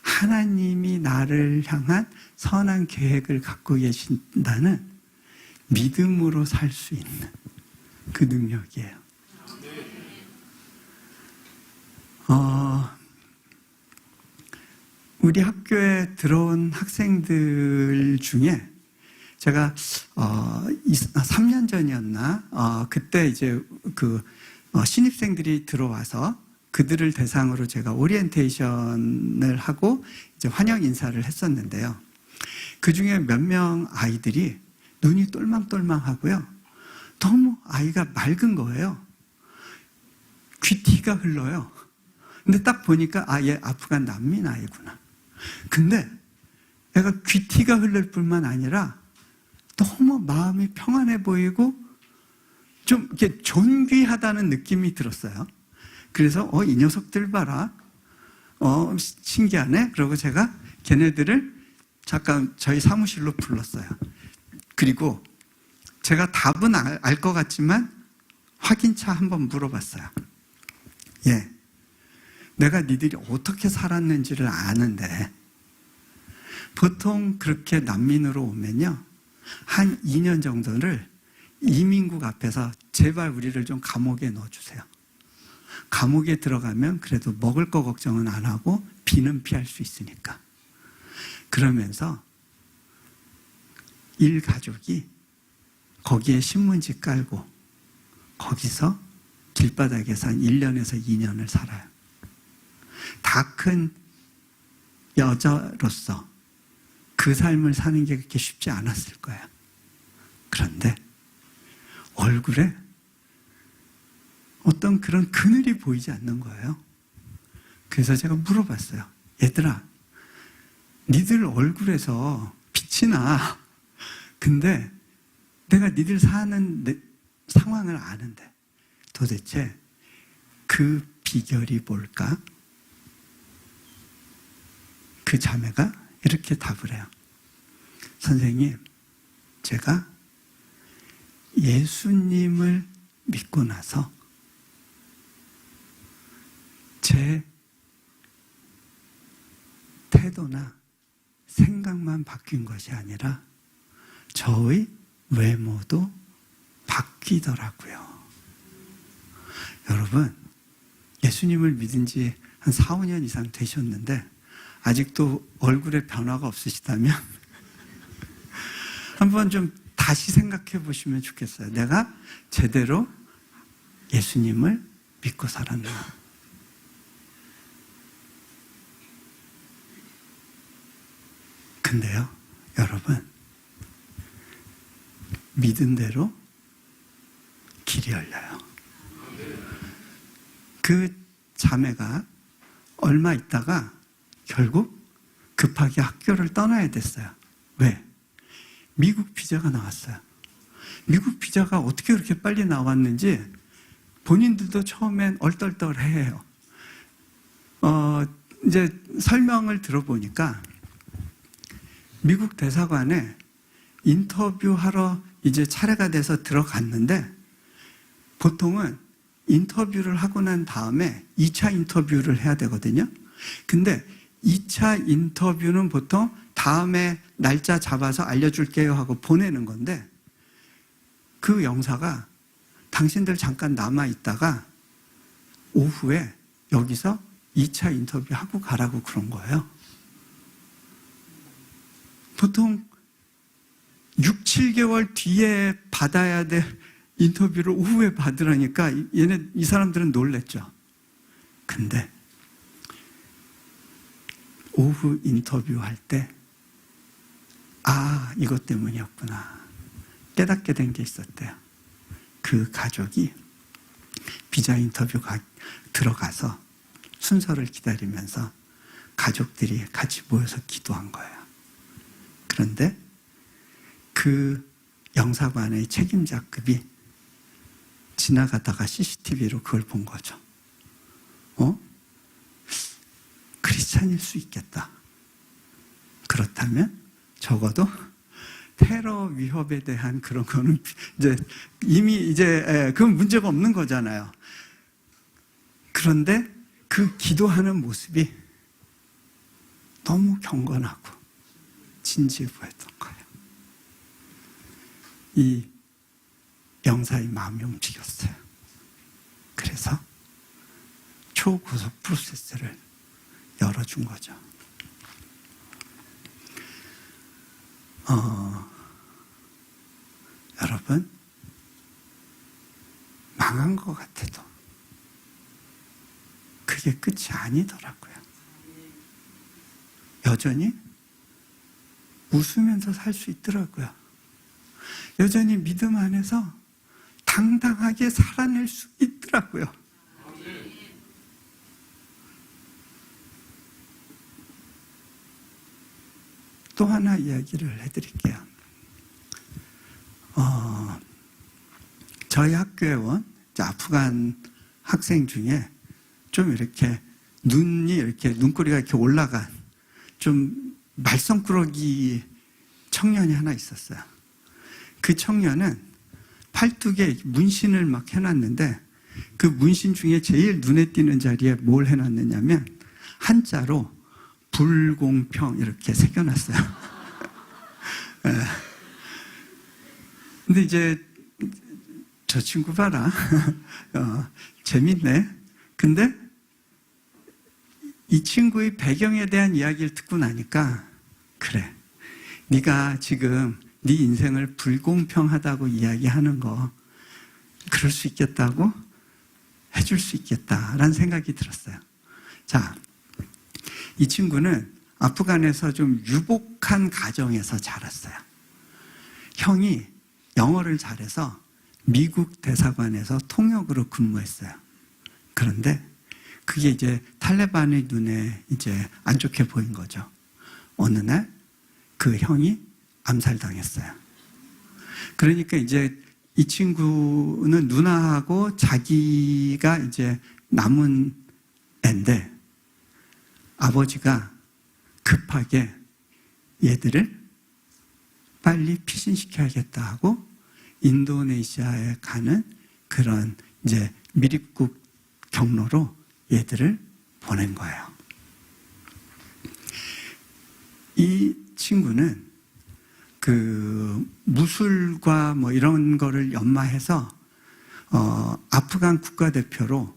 하나님이 나를 향한 선한 계획을 갖고 계신다는 믿음으로 살 수 있는 그 능력이에요. 우리 학교에 들어온 학생들 중에 제가 3년 전이었나 그때 이제 신입생들이 들어와서 그들을 대상으로 제가 오리엔테이션을 하고 이제 환영 인사를 했었는데요. 그 중에 몇 명 아이들이 눈이 똘망똘망하고요, 너무 아이가 맑은 거예요. 귀티가 흘러요. 근데 딱 보니까 얘 아프간 난민 아이구나. 근데 애가 귀티가 흘릴 뿐만 아니라 너무 마음이 평안해 보이고 좀 이렇게 존귀하다는 느낌이 들었어요. 그래서 이 녀석들 봐라, 신기하네. 그러고 제가 걔네들을 잠깐 저희 사무실로 불렀어요. 그리고 제가 답은 알 것 같지만 확인차 한번 물어봤어요. 내가 니들이 어떻게 살았는지를 아는데 보통 그렇게 난민으로 오면요, 한 2년 정도를 이민국 앞에서 제발 우리를 좀 감옥에 넣어주세요. 감옥에 들어가면 그래도 먹을 거 걱정은 안 하고 비는 피할 수 있으니까. 그러면서 일가족이 거기에 신문지 깔고 거기서 길바닥에서 한 1년에서 2년을 살아요. 다 큰 여자로서 그 삶을 사는 게 그렇게 쉽지 않았을 거예요. 그런데 얼굴에 어떤 그런 그늘이 보이지 않는 거예요. 그래서 제가 물어봤어요. 얘들아, 니들 얼굴에서 빛이 나. 근데 내가 니들 사는 상황을 아는데 도대체 그 비결이 뭘까? 그 자매가 이렇게 답을 해요. 선생님, 제가 예수님을 믿고 나서 제 태도나 생각만 바뀐 것이 아니라 저의 외모도 바뀌더라고요. 여러분, 예수님을 믿은 지 한 4, 5년 이상 되셨는데 아직도 얼굴에 변화가 없으시다면 한번 좀 다시 생각해 보시면 좋겠어요. 내가 제대로 예수님을 믿고 살았나? 근데요, 여러분, 믿은 대로 길이 열려요. 그 자매가 얼마 있다가 결국 급하게 학교를 떠나야 됐어요. 왜? 미국 비자가 나왔어요. 미국 비자가 어떻게 그렇게 빨리 나왔는지 본인들도 처음엔 얼떨떨해요. 이제 설명을 들어보니까 미국 대사관에 인터뷰하러 이제 차례가 돼서 들어갔는데 보통은 인터뷰를 하고 난 다음에 2차 인터뷰를 해야 되거든요. 근데 2차 인터뷰는 보통 다음에 날짜 잡아서 알려줄게요 하고 보내는 건데, 그 영사가 당신들 잠깐 남아있다가 오후에 여기서 2차 인터뷰 하고 가라고 그런 거예요. 보통 6, 7개월 뒤에 받아야 될 인터뷰를 오후에 받으라니까 이 사람들은 놀랬죠. 근데 오후 인터뷰할 때, 아, 이것 때문이었구나 깨닫게 된 게 있었대요. 그 가족이 비자 인터뷰가 들어가서 순서를 기다리면서 가족들이 같이 모여서 기도한 거예요. 그런데 그 영사관의 책임자급이 지나가다가 CCTV로 그걸 본 거죠. 크리스찬일 수 있겠다. 그렇다면 적어도 테러 위협에 대한 그런 거는 이미 그건 문제가 없는 거잖아요. 그런데 그 기도하는 모습이 너무 경건하고 진지해 보였던 거예요. 이 영사의 마음이 움직였어요. 그래서 초고속 프로세스를 열어준 거죠. 여러분, 망한 것 같아도 그게 끝이 아니더라고요. 여전히 웃으면서 살 수 있더라고요. 여전히 믿음 안에서 당당하게 살아낼 수 있더라고요. 또 하나 이야기를 해드릴게요. 저희 학교에 온 아프간 학생 중에 좀 이렇게 눈꼬리가 이렇게 올라간 좀 말썽꾸러기 청년이 하나 있었어요. 그 청년은 팔뚝에 문신을 막 해놨는데, 그 문신 중에 제일 눈에 띄는 자리에 뭘 해놨느냐면 한자로 불공평 이렇게 새겨놨어요. 근데 이제 저 친구 봐라. 재밌네. 근데 이 친구의 배경에 대한 이야기를 듣고 나니까, 그래, 네가 지금 네 인생을 불공평하다고 이야기하는 거 그럴 수 있겠다고 해줄 수 있겠다라는 생각이 들었어요. 자, 이 친구는 아프간에서 좀 유복한 가정에서 자랐어요. 형이 영어를 잘해서 미국 대사관에서 통역으로 근무했어요. 그런데 그게 이제 탈레반의 눈에 이제 안 좋게 보인 거죠. 어느 날 그 형이 암살당했어요. 그러니까 이제 이 친구는 누나하고 자기가 이제 남은 애인데, 아버지가 급하게 얘들을 빨리 피신시켜야겠다 하고 인도네시아에 가는 그런 이제 미립국 경로로 얘들을 보낸 거예요. 이 친구는 그 무술과 뭐 이런 거를 연마해서 아프간 국가대표로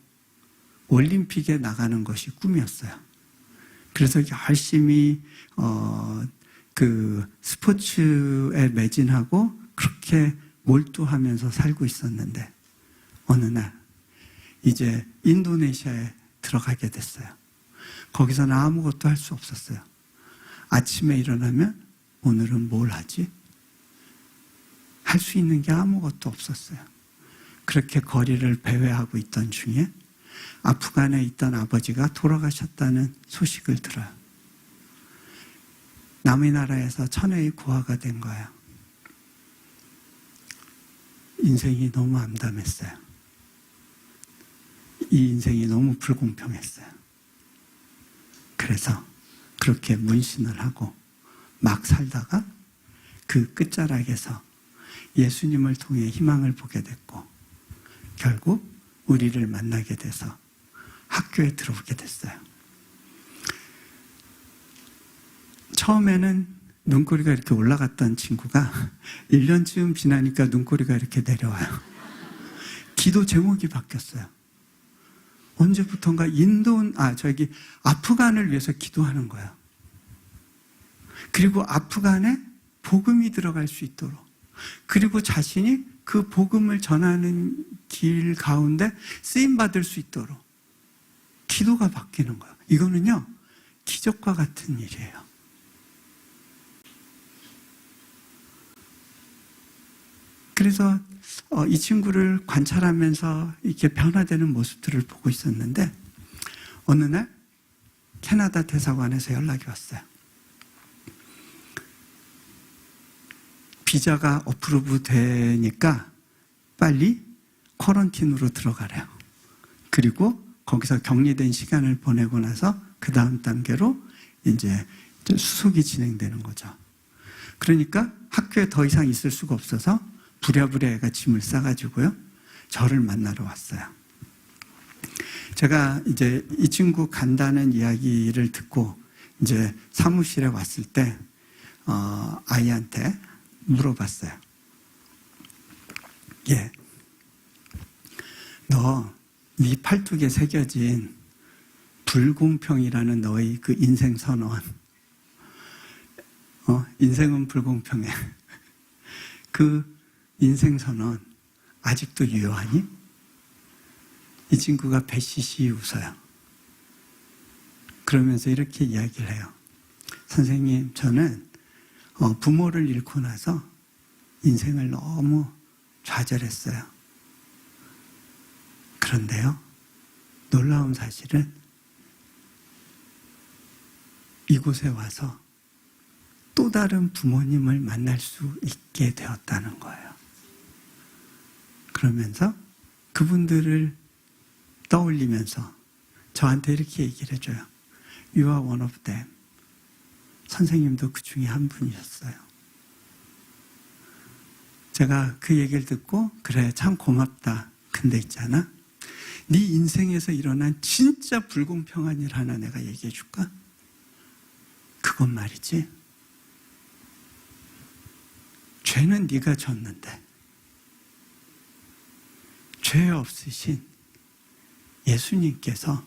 올림픽에 나가는 것이 꿈이었어요. 그래서 열심히 그 스포츠에 매진하고 그렇게 몰두하면서 살고 있었는데, 어느 날 이제 인도네시아에 들어가게 됐어요. 거기서는 아무것도 할 수 없었어요. 아침에 일어나면 오늘은 뭘 하지? 할 수 있는 게 아무것도 없었어요. 그렇게 거리를 배회하고 있던 중에 아프간에 있던 아버지가 돌아가셨다는 소식을 들어요. 남의 나라에서 천혜의 고아가 된 거예요. 인생이 너무 암담했어요. 이 인생이 너무 불공평했어요. 그래서 그렇게 문신을 하고 막 살다가 그 끝자락에서 예수님을 통해 희망을 보게 됐고, 결국 우리를 만나게 돼서 학교에 들어오게 됐어요. 처음에는 눈꼬리가 이렇게 올라갔던 친구가 1년쯤 지나니까 눈꼬리가 이렇게 내려와요. 기도 제목이 바뀌었어요. 언제부턴가 아프간을 위해서 기도하는 거예요. 그리고 아프간에 복음이 들어갈 수 있도록, 그리고 자신이 그 복음을 전하는 길 가운데 쓰임받을 수 있도록 기도가 바뀌는 거예요. 이거는요, 기적과 같은 일이에요. 그래서 이 친구를 관찰하면서 이렇게 변화되는 모습들을 보고 있었는데, 어느 날 캐나다 대사관에서 연락이 왔어요. 비자가 어프로브 되니까 빨리 쿼런틴으로 들어가래요. 그리고 거기서 격리된 시간을 보내고 나서 그 다음 단계로 이제 수속이 진행되는 거죠. 그러니까 학교에 더 이상 있을 수가 없어서 부랴부랴 애가 짐을 싸가지고요, 저를 만나러 왔어요. 제가 이제 이 친구 간다는 이야기를 듣고 이제 사무실에 왔을 때 아이한테 물어봤어요. 너 네 팔뚝에 새겨진 불공평이라는 너의 그 인생 선언, 인생은 불공평해. 그 인생 선언 아직도 유효하니? 이 친구가 배시시 웃어요. 그러면서 이렇게 이야기를 해요. 선생님, 저는 부모를 잃고 나서 인생을 너무 좌절했어요. 그런데요, 놀라운 사실은 이곳에 와서 또 다른 부모님을 만날 수 있게 되었다는 거예요. 그러면서 그분들을 떠올리면서 저한테 이렇게 얘기를 해줘요. You are one of them. 선생님도 그 중에 한 분이셨어요. 제가 그 얘기를 듣고, 그래, 참 고맙다. 근데 있잖아, 네 인생에서 일어난 진짜 불공평한 일 하나 내가 얘기해 줄까? 그건 말이지, 죄는 네가 졌는데 죄 없으신 예수님께서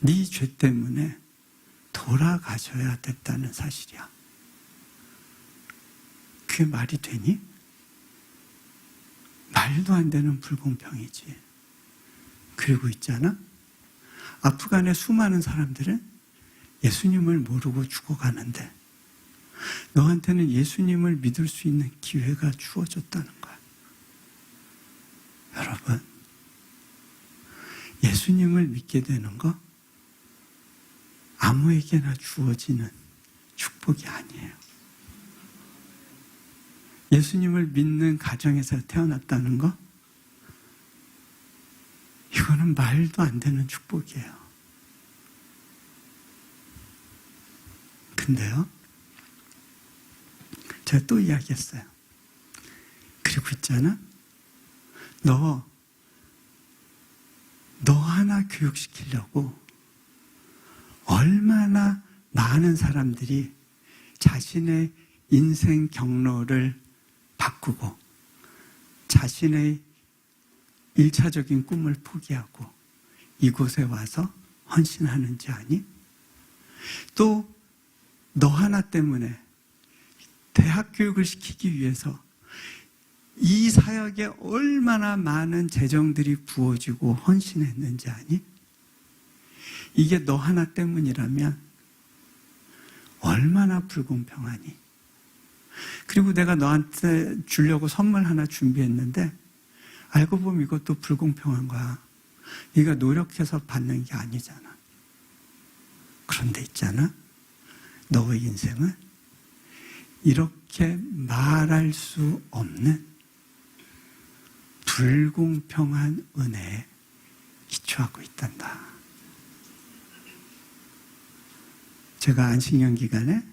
네 죄 때문에 돌아가셔야 됐다는 사실이야. 그게 말이 되니? 말도 안 되는 불공평이지. 그리고 있잖아, 아프간의 수많은 사람들은 예수님을 모르고 죽어가는데 너한테는 예수님을 믿을 수 있는 기회가 주어졌다는 거야. 여러분, 예수님을 믿게 되는 거 아무에게나 주어지는 축복이 아니에요. 예수님을 믿는 가정에서 태어났다는 거, 이거는 말도 안 되는 축복이에요. 근데요, 제가 또 이야기했어요. 그리고 있잖아, 너 하나 교육시키려고 얼마나 많은 사람들이 자신의 인생 경로를 바꾸고 자신의 1차적인 꿈을 포기하고 이곳에 와서 헌신하는지 아니? 또 너 하나 때문에 대학 교육을 시키기 위해서 이 사역에 얼마나 많은 재정들이 부어지고 헌신했는지 아니? 이게 너 하나 때문이라면 얼마나 불공평하니? 그리고 내가 너한테 주려고 선물 하나 준비했는데 알고 보면 이것도 불공평한 거야. 네가 노력해서 받는 게 아니잖아. 그런데 있잖아, 너의 인생은 이렇게 말할 수 없는 불공평한 은혜에 기초하고 있단다. 제가 안식년 기간에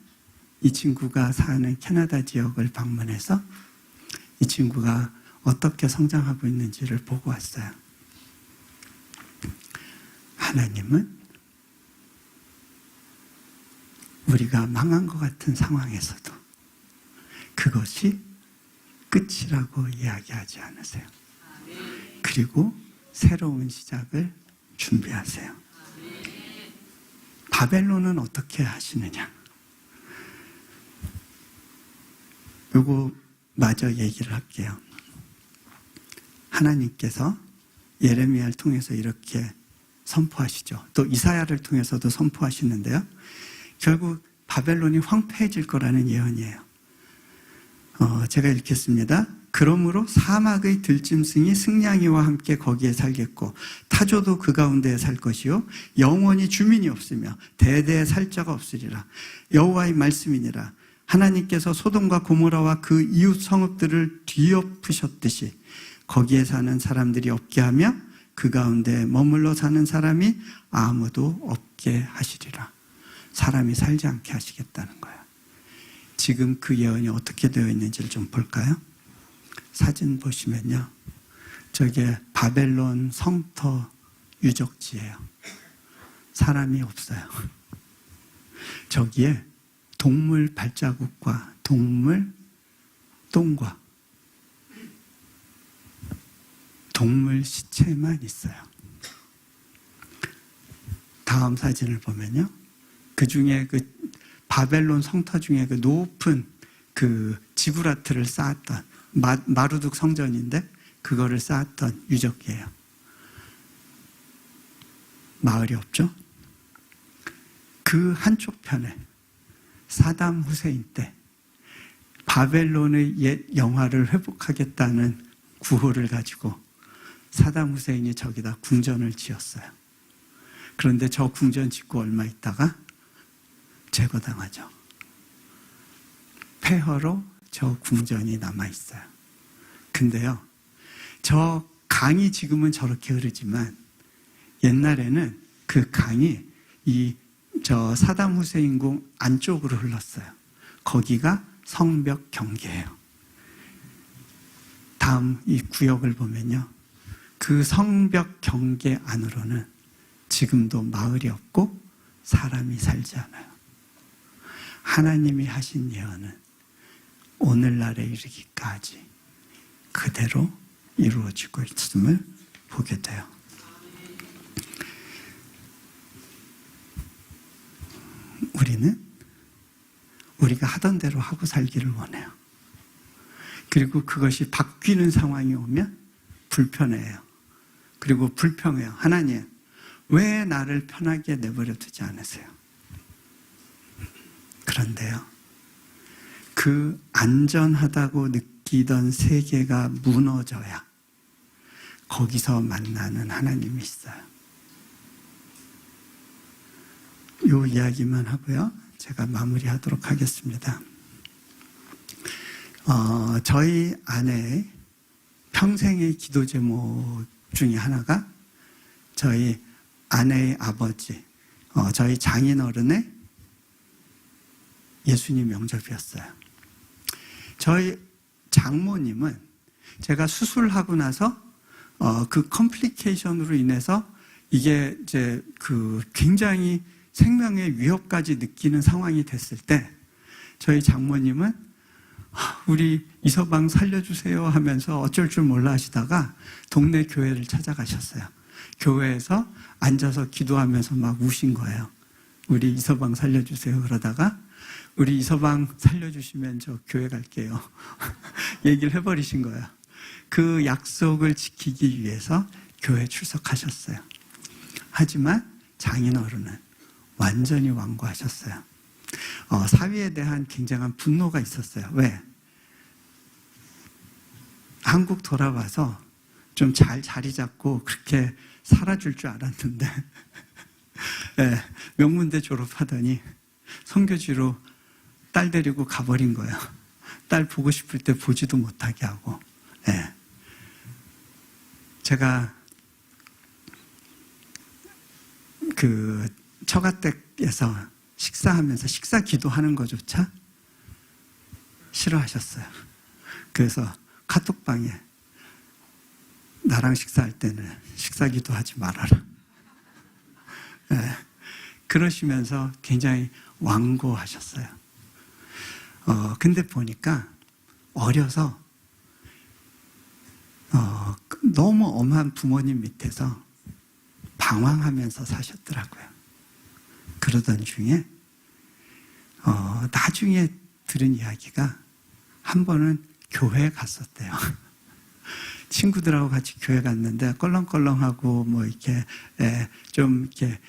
이 친구가 사는 캐나다 지역을 방문해서 이 친구가 어떻게 성장하고 있는지를 보고 왔어요. 하나님은 우리가 망한 것 같은 상황에서도 그것이 끝이라고 이야기하지 않으세요. 그리고 새로운 시작을 준비하세요. 바벨론은 어떻게 하시느냐? 요거 마저 얘기를 할게요. 하나님께서 예레미야를 통해서 이렇게 선포하시죠. 또 이사야를 통해서도 선포하시는데요. 결국 바벨론이 황폐해질 거라는 예언이에요. 제가 읽겠습니다. 그러므로 사막의 들짐승이 승냥이와 함께 거기에 살겠고 타조도 그 가운데에 살 것이요 영원히 주민이 없으며 대대에 살 자가 없으리라. 여호와의 말씀이니라. 하나님께서 소돔과 고모라와 그 이웃 성읍들을 뒤엎으셨듯이 거기에 사는 사람들이 없게 하며 그 가운데 머물러 사는 사람이 아무도 없게 하시리라. 사람이 살지 않게 하시겠다는 거예요. 지금 그 예언이 어떻게 되어 있는지를 좀 볼까요? 사진 보시면요. 저게 바벨론 성터 유적지예요. 사람이 없어요. 저기에 동물 발자국과 동물 똥과 동물 시체만 있어요. 다음 사진을 보면요. 그 중에 그 바벨론 성터 중에 그 높은 그 지구라트를 쌓았던 마루둑 성전인데 그거를 쌓았던 유적이에요. 마을이 없죠? 그 한쪽 편에 사담 후세인 때 바벨론의 옛 영화를 회복하겠다는 구호를 가지고 사담 후세인이 저기다 궁전을 지었어요. 그런데 저 궁전 짓고 얼마 있다가 제거당하죠. 폐허로 저 궁전이 남아있어요. 근데요, 저 강이 지금은 저렇게 흐르지만 옛날에는 그 강이 저 사담 후세인 궁 안쪽으로 흘렀어요. 거기가 성벽 경계예요. 다음 이 구역을 보면요. 그 성벽 경계 안으로는 지금도 마을이 없고 사람이 살지 않아요. 하나님이 하신 예언은 오늘날에 이르기까지 그대로 이루어지고 있음을 보게 돼요. 우리는 우리가 하던 대로 하고 살기를 원해요. 그리고 그것이 바뀌는 상황이 오면 불편해요. 그리고 불평해요. 하나님, 왜 나를 편하게 내버려 두지 않으세요? 그런데요, 그 안전하다고 느끼던 세계가 무너져야 거기서 만나는 하나님이 있어요. 이 이야기만 하고요. 제가 마무리하도록 하겠습니다. 저희 아내의 평생의 기도 제목 중에 하나가 저희 아내의 아버지, 저희 장인어른의 예수님 영접이었어요. 저희 장모님은 제가 수술하고 나서 그 컴플리케이션으로 인해서 이게 이제 그 굉장히 생명의 위협까지 느끼는 상황이 됐을 때 저희 장모님은 우리 이서방 살려주세요 하면서 어쩔 줄 몰라 하시다가 동네 교회를 찾아가셨어요. 교회에서 앉아서 기도하면서 막 우신 거예요. 우리 이서방 살려주세요. 그러다가 우리 이서방 살려주시면 저 교회 갈게요. 얘기를 해버리신 거예요. 그 약속을 지키기 위해서 교회 출석하셨어요. 하지만 장인어른은 완전히 완고하셨어요. 사위에 대한 굉장한 분노가 있었어요. 왜? 한국 돌아와서 좀 잘 자리 잡고 그렇게 살아줄 줄 알았는데 네, 명문대 졸업하더니 선교지로 딸 데리고 가버린 거예요. 딸 보고 싶을 때 보지도 못하게 하고. 네. 제가 그 처가댁에서 식사하면서 식사 기도하는 것조차 싫어하셨어요. 그래서 카톡방에 나랑 식사할 때는 식사 기도하지 말아라. 예, 그러시면서 굉장히 완고하셨어요. 근데 보니까 어려서 너무 엄한 부모님 밑에서 방황하면서 사셨더라고요. 그러던 중에 나중에 들은 이야기가 한 번은 교회에 갔었대요. 친구들하고 같이 교회 갔는데 껄렁껄렁하고 뭐 이렇게 좀 이렇게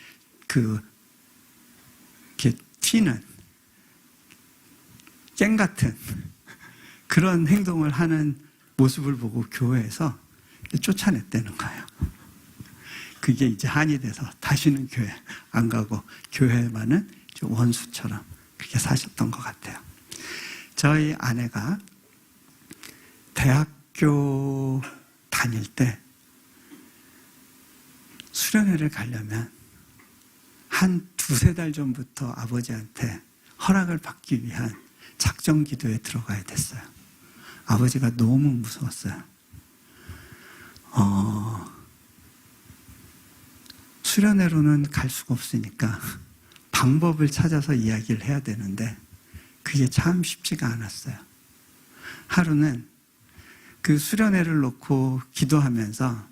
이렇게 튀는 깽 같은 그런 행동을 하는 모습을 보고 교회에서 쫓아냈다는 거예요. 그게 이제 한이 돼서 다시는 교회 안 가고 교회만은 좀 원수처럼 그렇게 사셨던 것 같아요. 저희 아내가 대학교 다닐 때 수련회를 가려면 한 두세 달 전부터 아버지한테 허락을 받기 위한 작정 기도에 들어가야 됐어요. 아버지가 너무 무서웠어요. 수련회로는 갈 수가 없으니까 방법을 찾아서 이야기를 해야 되는데 그게 참 쉽지가 않았어요. 하루는 그 수련회를 놓고 기도하면서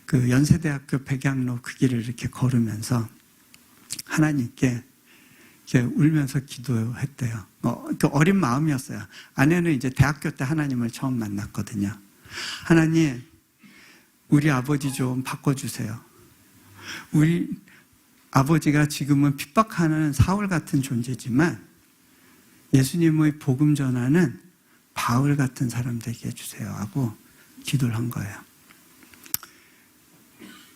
그 연세대학교 백양로 그 길을 이렇게 걸으면서 하나님께 이렇게 울면서 기도했대요. 어린 마음이었어요. 아내는 이제 대학교 때 하나님을 처음 만났거든요. 하나님, 우리 아버지 좀 바꿔주세요. 우리 아버지가 지금은 핍박하는 사울 같은 존재지만 예수님의 복음 전하는 바울 같은 사람 되게 해주세요 하고 기도를 한 거예요.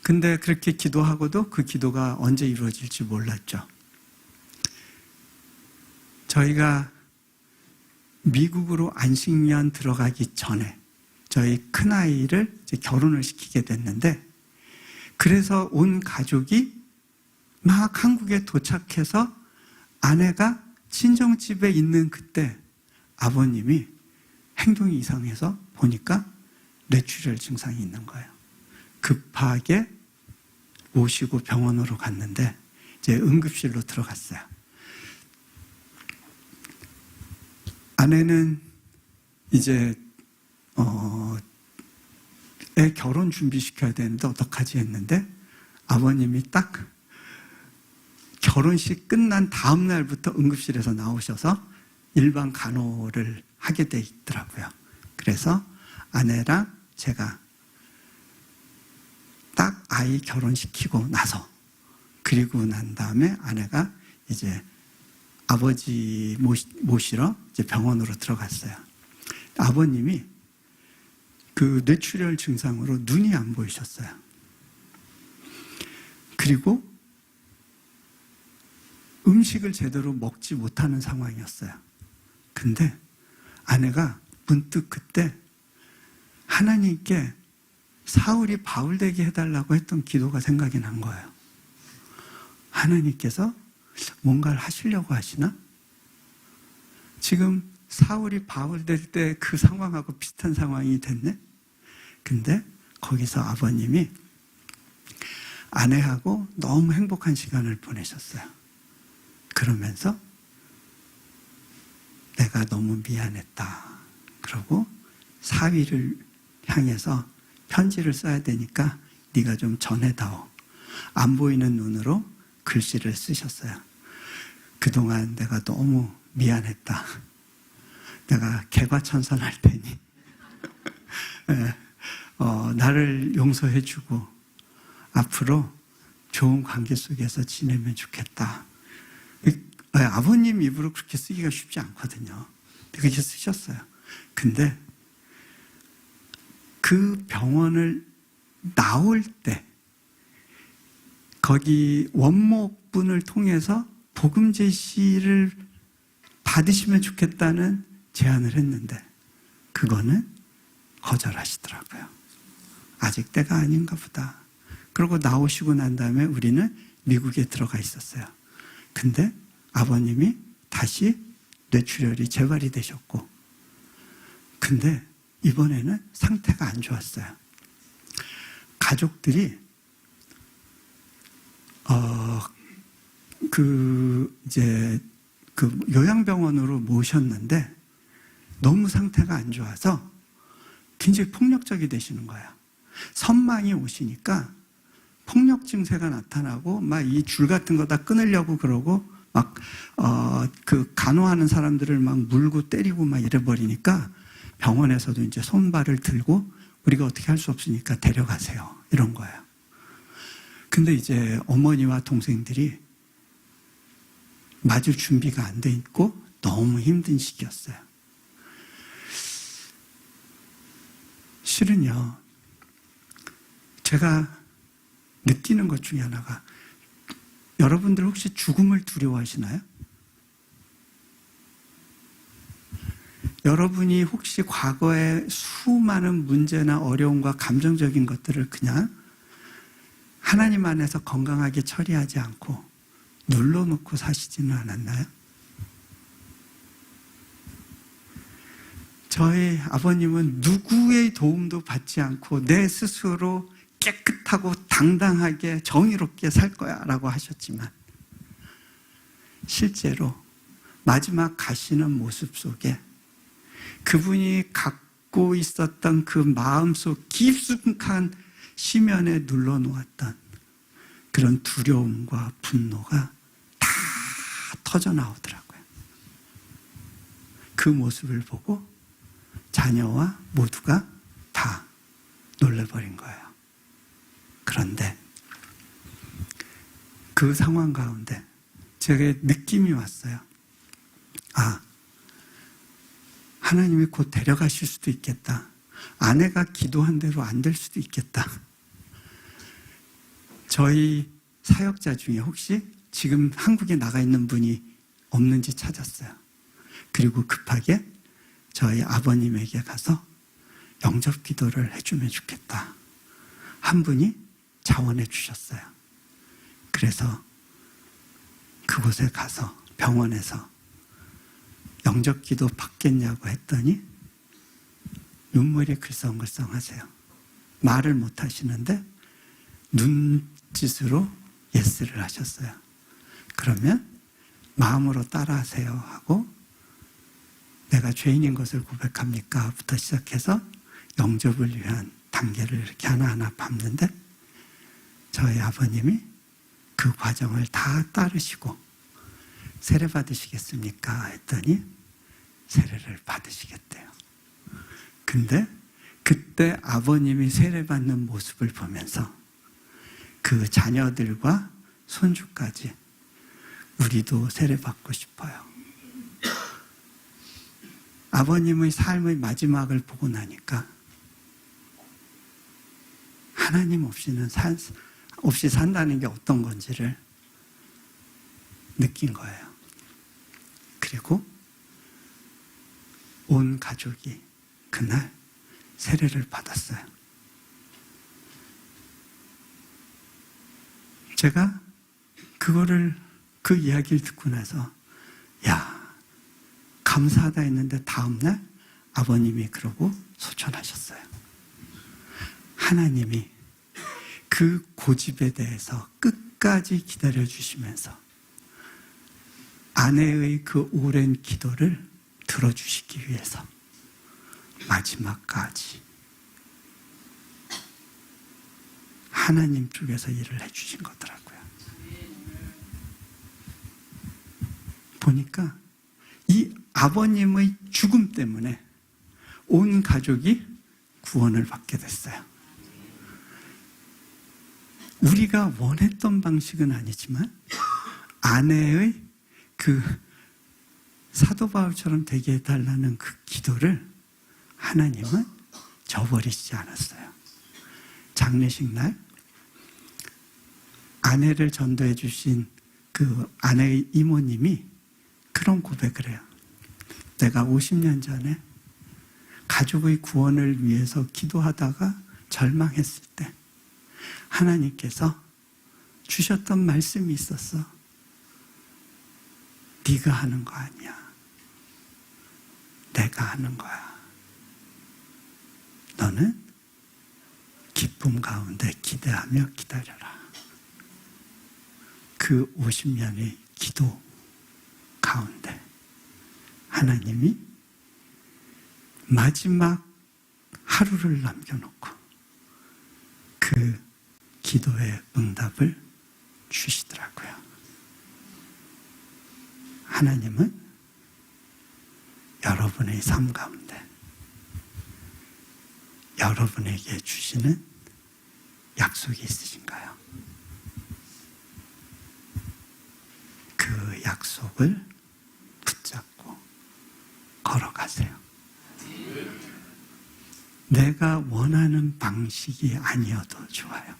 근데 그렇게 기도하고도 그 기도가 언제 이루어질지 몰랐죠. 저희가 미국으로 안식년 들어가기 전에 저희 큰아이를 이제 결혼을 시키게 됐는데 그래서 온 가족이 막 한국에 도착해서 아내가 친정집에 있는 그때 아버님이 행동이 이상해서 보니까 뇌출혈 증상이 있는 거예요. 급하게 모시고 병원으로 갔는데 이제 응급실로 들어갔어요. 아내는 이제 애 결혼 준비시켜야 되는데 어떡하지 했는데 아버님이 딱 결혼식 끝난 다음 날부터 응급실에서 나오셔서 일반 간호를 하게 돼 있더라고요. 그래서 아내랑 제가 딱 아이 결혼시키고 나서 그리고 난 다음에 아내가 이제 아버지 모시러 이제 병원으로 들어갔어요. 아버님이 그 뇌출혈 증상으로 눈이 안 보이셨어요. 그리고 음식을 제대로 먹지 못하는 상황이었어요. 근데 아내가 문득 그때 하나님께 사울이 바울 되게 해달라고 했던 기도가 생각이 난 거예요. 하나님께서 뭔가를 하시려고 하시나? 지금 사울이 바울 될 때 그 상황하고 비슷한 상황이 됐네? 근데 거기서 아버님이 아내하고 너무 행복한 시간을 보내셨어요. 그러면서 내가 너무 미안했다. 그러고 사위를 향해서 편지를 써야 되니까 네가 좀 전해다오. 안 보이는 눈으로 글씨를 쓰셨어요. 그동안 내가 너무 미안했다. 내가 개과천선할 테니 나를 용서해주고 앞으로 좋은 관계 속에서 지내면 좋겠다. 아버님 입으로 그렇게 쓰기가 쉽지 않거든요. 그렇게 쓰셨어요. 근데 그 병원을 나올 때 거기 원목분을 통해서 복음 제시를 받으시면 좋겠다는 제안을 했는데 그거는 거절하시더라고요. 아직 때가 아닌가 보다. 그러고 나오시고 난 다음에 우리는 미국에 들어가 있었어요. 근데 아버님이 다시 뇌출혈이 재발이 되셨고 근데 이번에는 상태가 안 좋았어요. 가족들이 이제 요양병원으로 모셨는데 너무 상태가 안 좋아서 굉장히 폭력적이 되시는 거예요. 선망이 오시니까 폭력 증세가 나타나고 막 이 줄 같은 거 다 끊으려고 그러고 막 간호하는 사람들을 막 물고 때리고 막 이래버리니까 병원에서도 이제 손발을 들고 우리가 어떻게 할 수 없으니까 데려가세요. 이런 거예요. 근데 이제 어머니와 동생들이 맞을 준비가 안 돼 있고 너무 힘든 시기였어요. 실은요, 제가 느끼는 것 중에 하나가, 여러분들 혹시 죽음을 두려워하시나요? 여러분이 혹시 과거에 수많은 문제나 어려움과 감정적인 것들을 그냥 하나님 안에서 건강하게 처리하지 않고 눌러놓고 사시지는 않았나요? 저희 아버님은 누구의 도움도 받지 않고 내 스스로 깨끗하고 당당하게 정의롭게 살 거야 라고 하셨지만 실제로 마지막 가시는 모습 속에 그분이 갖고 있었던 그 마음속 깊숙한 심연에 눌러놓았던 그런 두려움과 분노가 다 터져 나오더라고요. 그 모습을 보고 자녀와 모두가 다 놀라버린 거예요. 그런데 그 상황 가운데 제게 느낌이 왔어요. 아, 하나님이 곧 데려가실 수도 있겠다. 아내가 기도한 대로 안 될 수도 있겠다. 저희 사역자 중에 혹시 지금 한국에 나가 있는 분이 없는지 찾았어요. 그리고 급하게 저희 아버님에게 가서 영접 기도를 해주면 좋겠다. 한 분이 자원해 주셨어요. 그래서 그곳에 가서 병원에서 영접 기도 받겠냐고 했더니 눈물이 글썽글썽 하세요. 말을 못 하시는데 눈짓으로 예스를 하셨어요. 그러면 마음으로 따라하세요 하고 내가 죄인인 것을 고백합니까? 부터 시작해서 영접을 위한 단계를 이렇게 하나하나 밟는데 저희 아버님이 그 과정을 다 따르시고 세례 받으시겠습니까? 했더니 세례를 받으시겠대요. 근데 그때 아버님이 세례 받는 모습을 보면서 그 자녀들과 손주까지 우리도 세례 받고 싶어요. 아버님의 삶의 마지막을 보고 나니까 하나님 없이 산다는 게 어떤 건지를 느낀 거예요. 그리고 온 가족이 그날 세례를 받았어요. 제가 그 이야기를 듣고 나서 야, 감사하다 했는데 다음날 아버님이 그러고 소천하셨어요. 하나님이 그 고집에 대해서 끝까지 기다려주시면서 아내의 그 오랜 기도를 들어주시기 위해서 마지막까지 하나님 쪽에서 일을 해주신 거더라고요. 보니까 이 아버님의 죽음 때문에 온 가족이 구원을 받게 됐어요. 우리가 원했던 방식은 아니지만 아내의 그 사도 바울처럼 되게 해달라는 그 기도를 하나님은 저버리시지 않았어요. 장례식 날 아내를 전도해 주신 그 아내의 이모님이 그런 고백을 해요. 내가 50년 전에 가족의 구원을 위해서 기도하다가 절망했을 때 하나님께서 주셨던 말씀이 있었어. 네가 하는 거 아니야. 내가 하는 거야. 너는 기쁨 가운데 기대하며 기다려라. 그 50년의 기도 가운데 하나님이 마지막 하루를 남겨놓고 그 기도의 응답을 주시더라고요. 하나님은 여러분의 삶 가운데 여러분에게 주시는 약속이 있으신가요? 그 약속을 붙잡고 걸어가세요. 내가 원하는 방식이 아니어도 좋아요.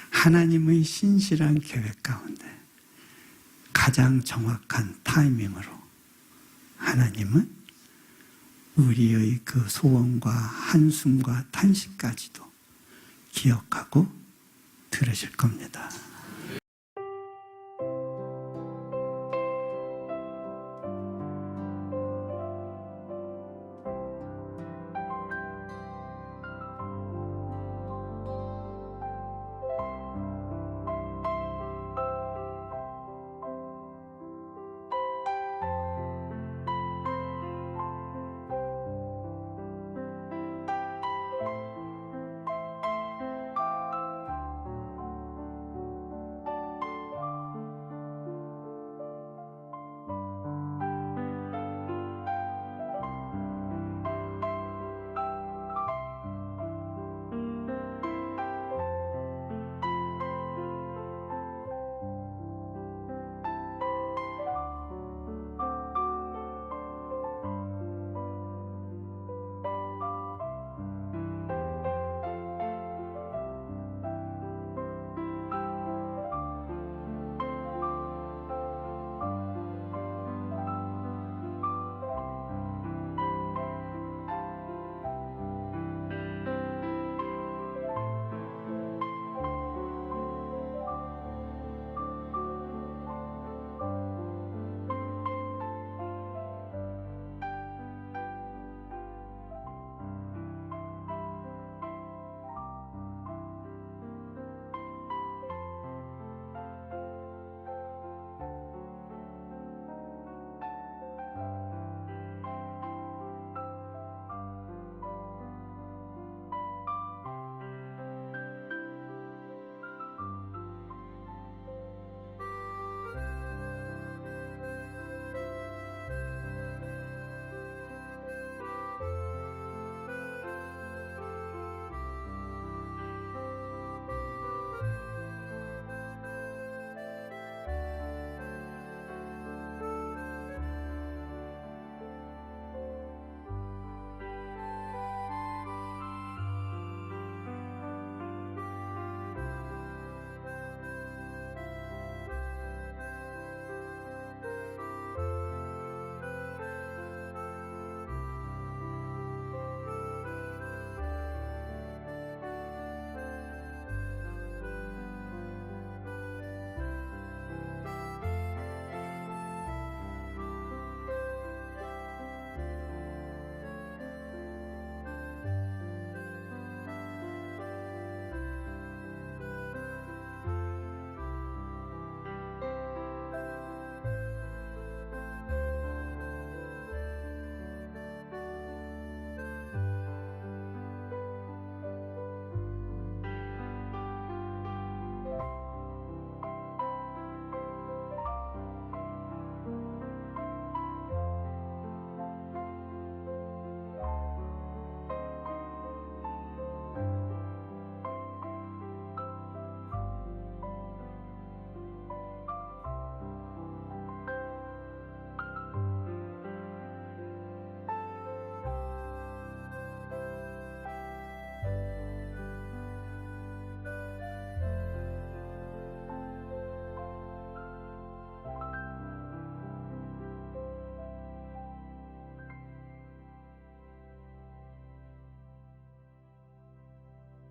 하나님의 신실한 계획 가운데 가장 정확한 타이밍으로 하나님은 우리의 그 소원과 한숨과 탄식까지도 기억하고 들으실 겁니다.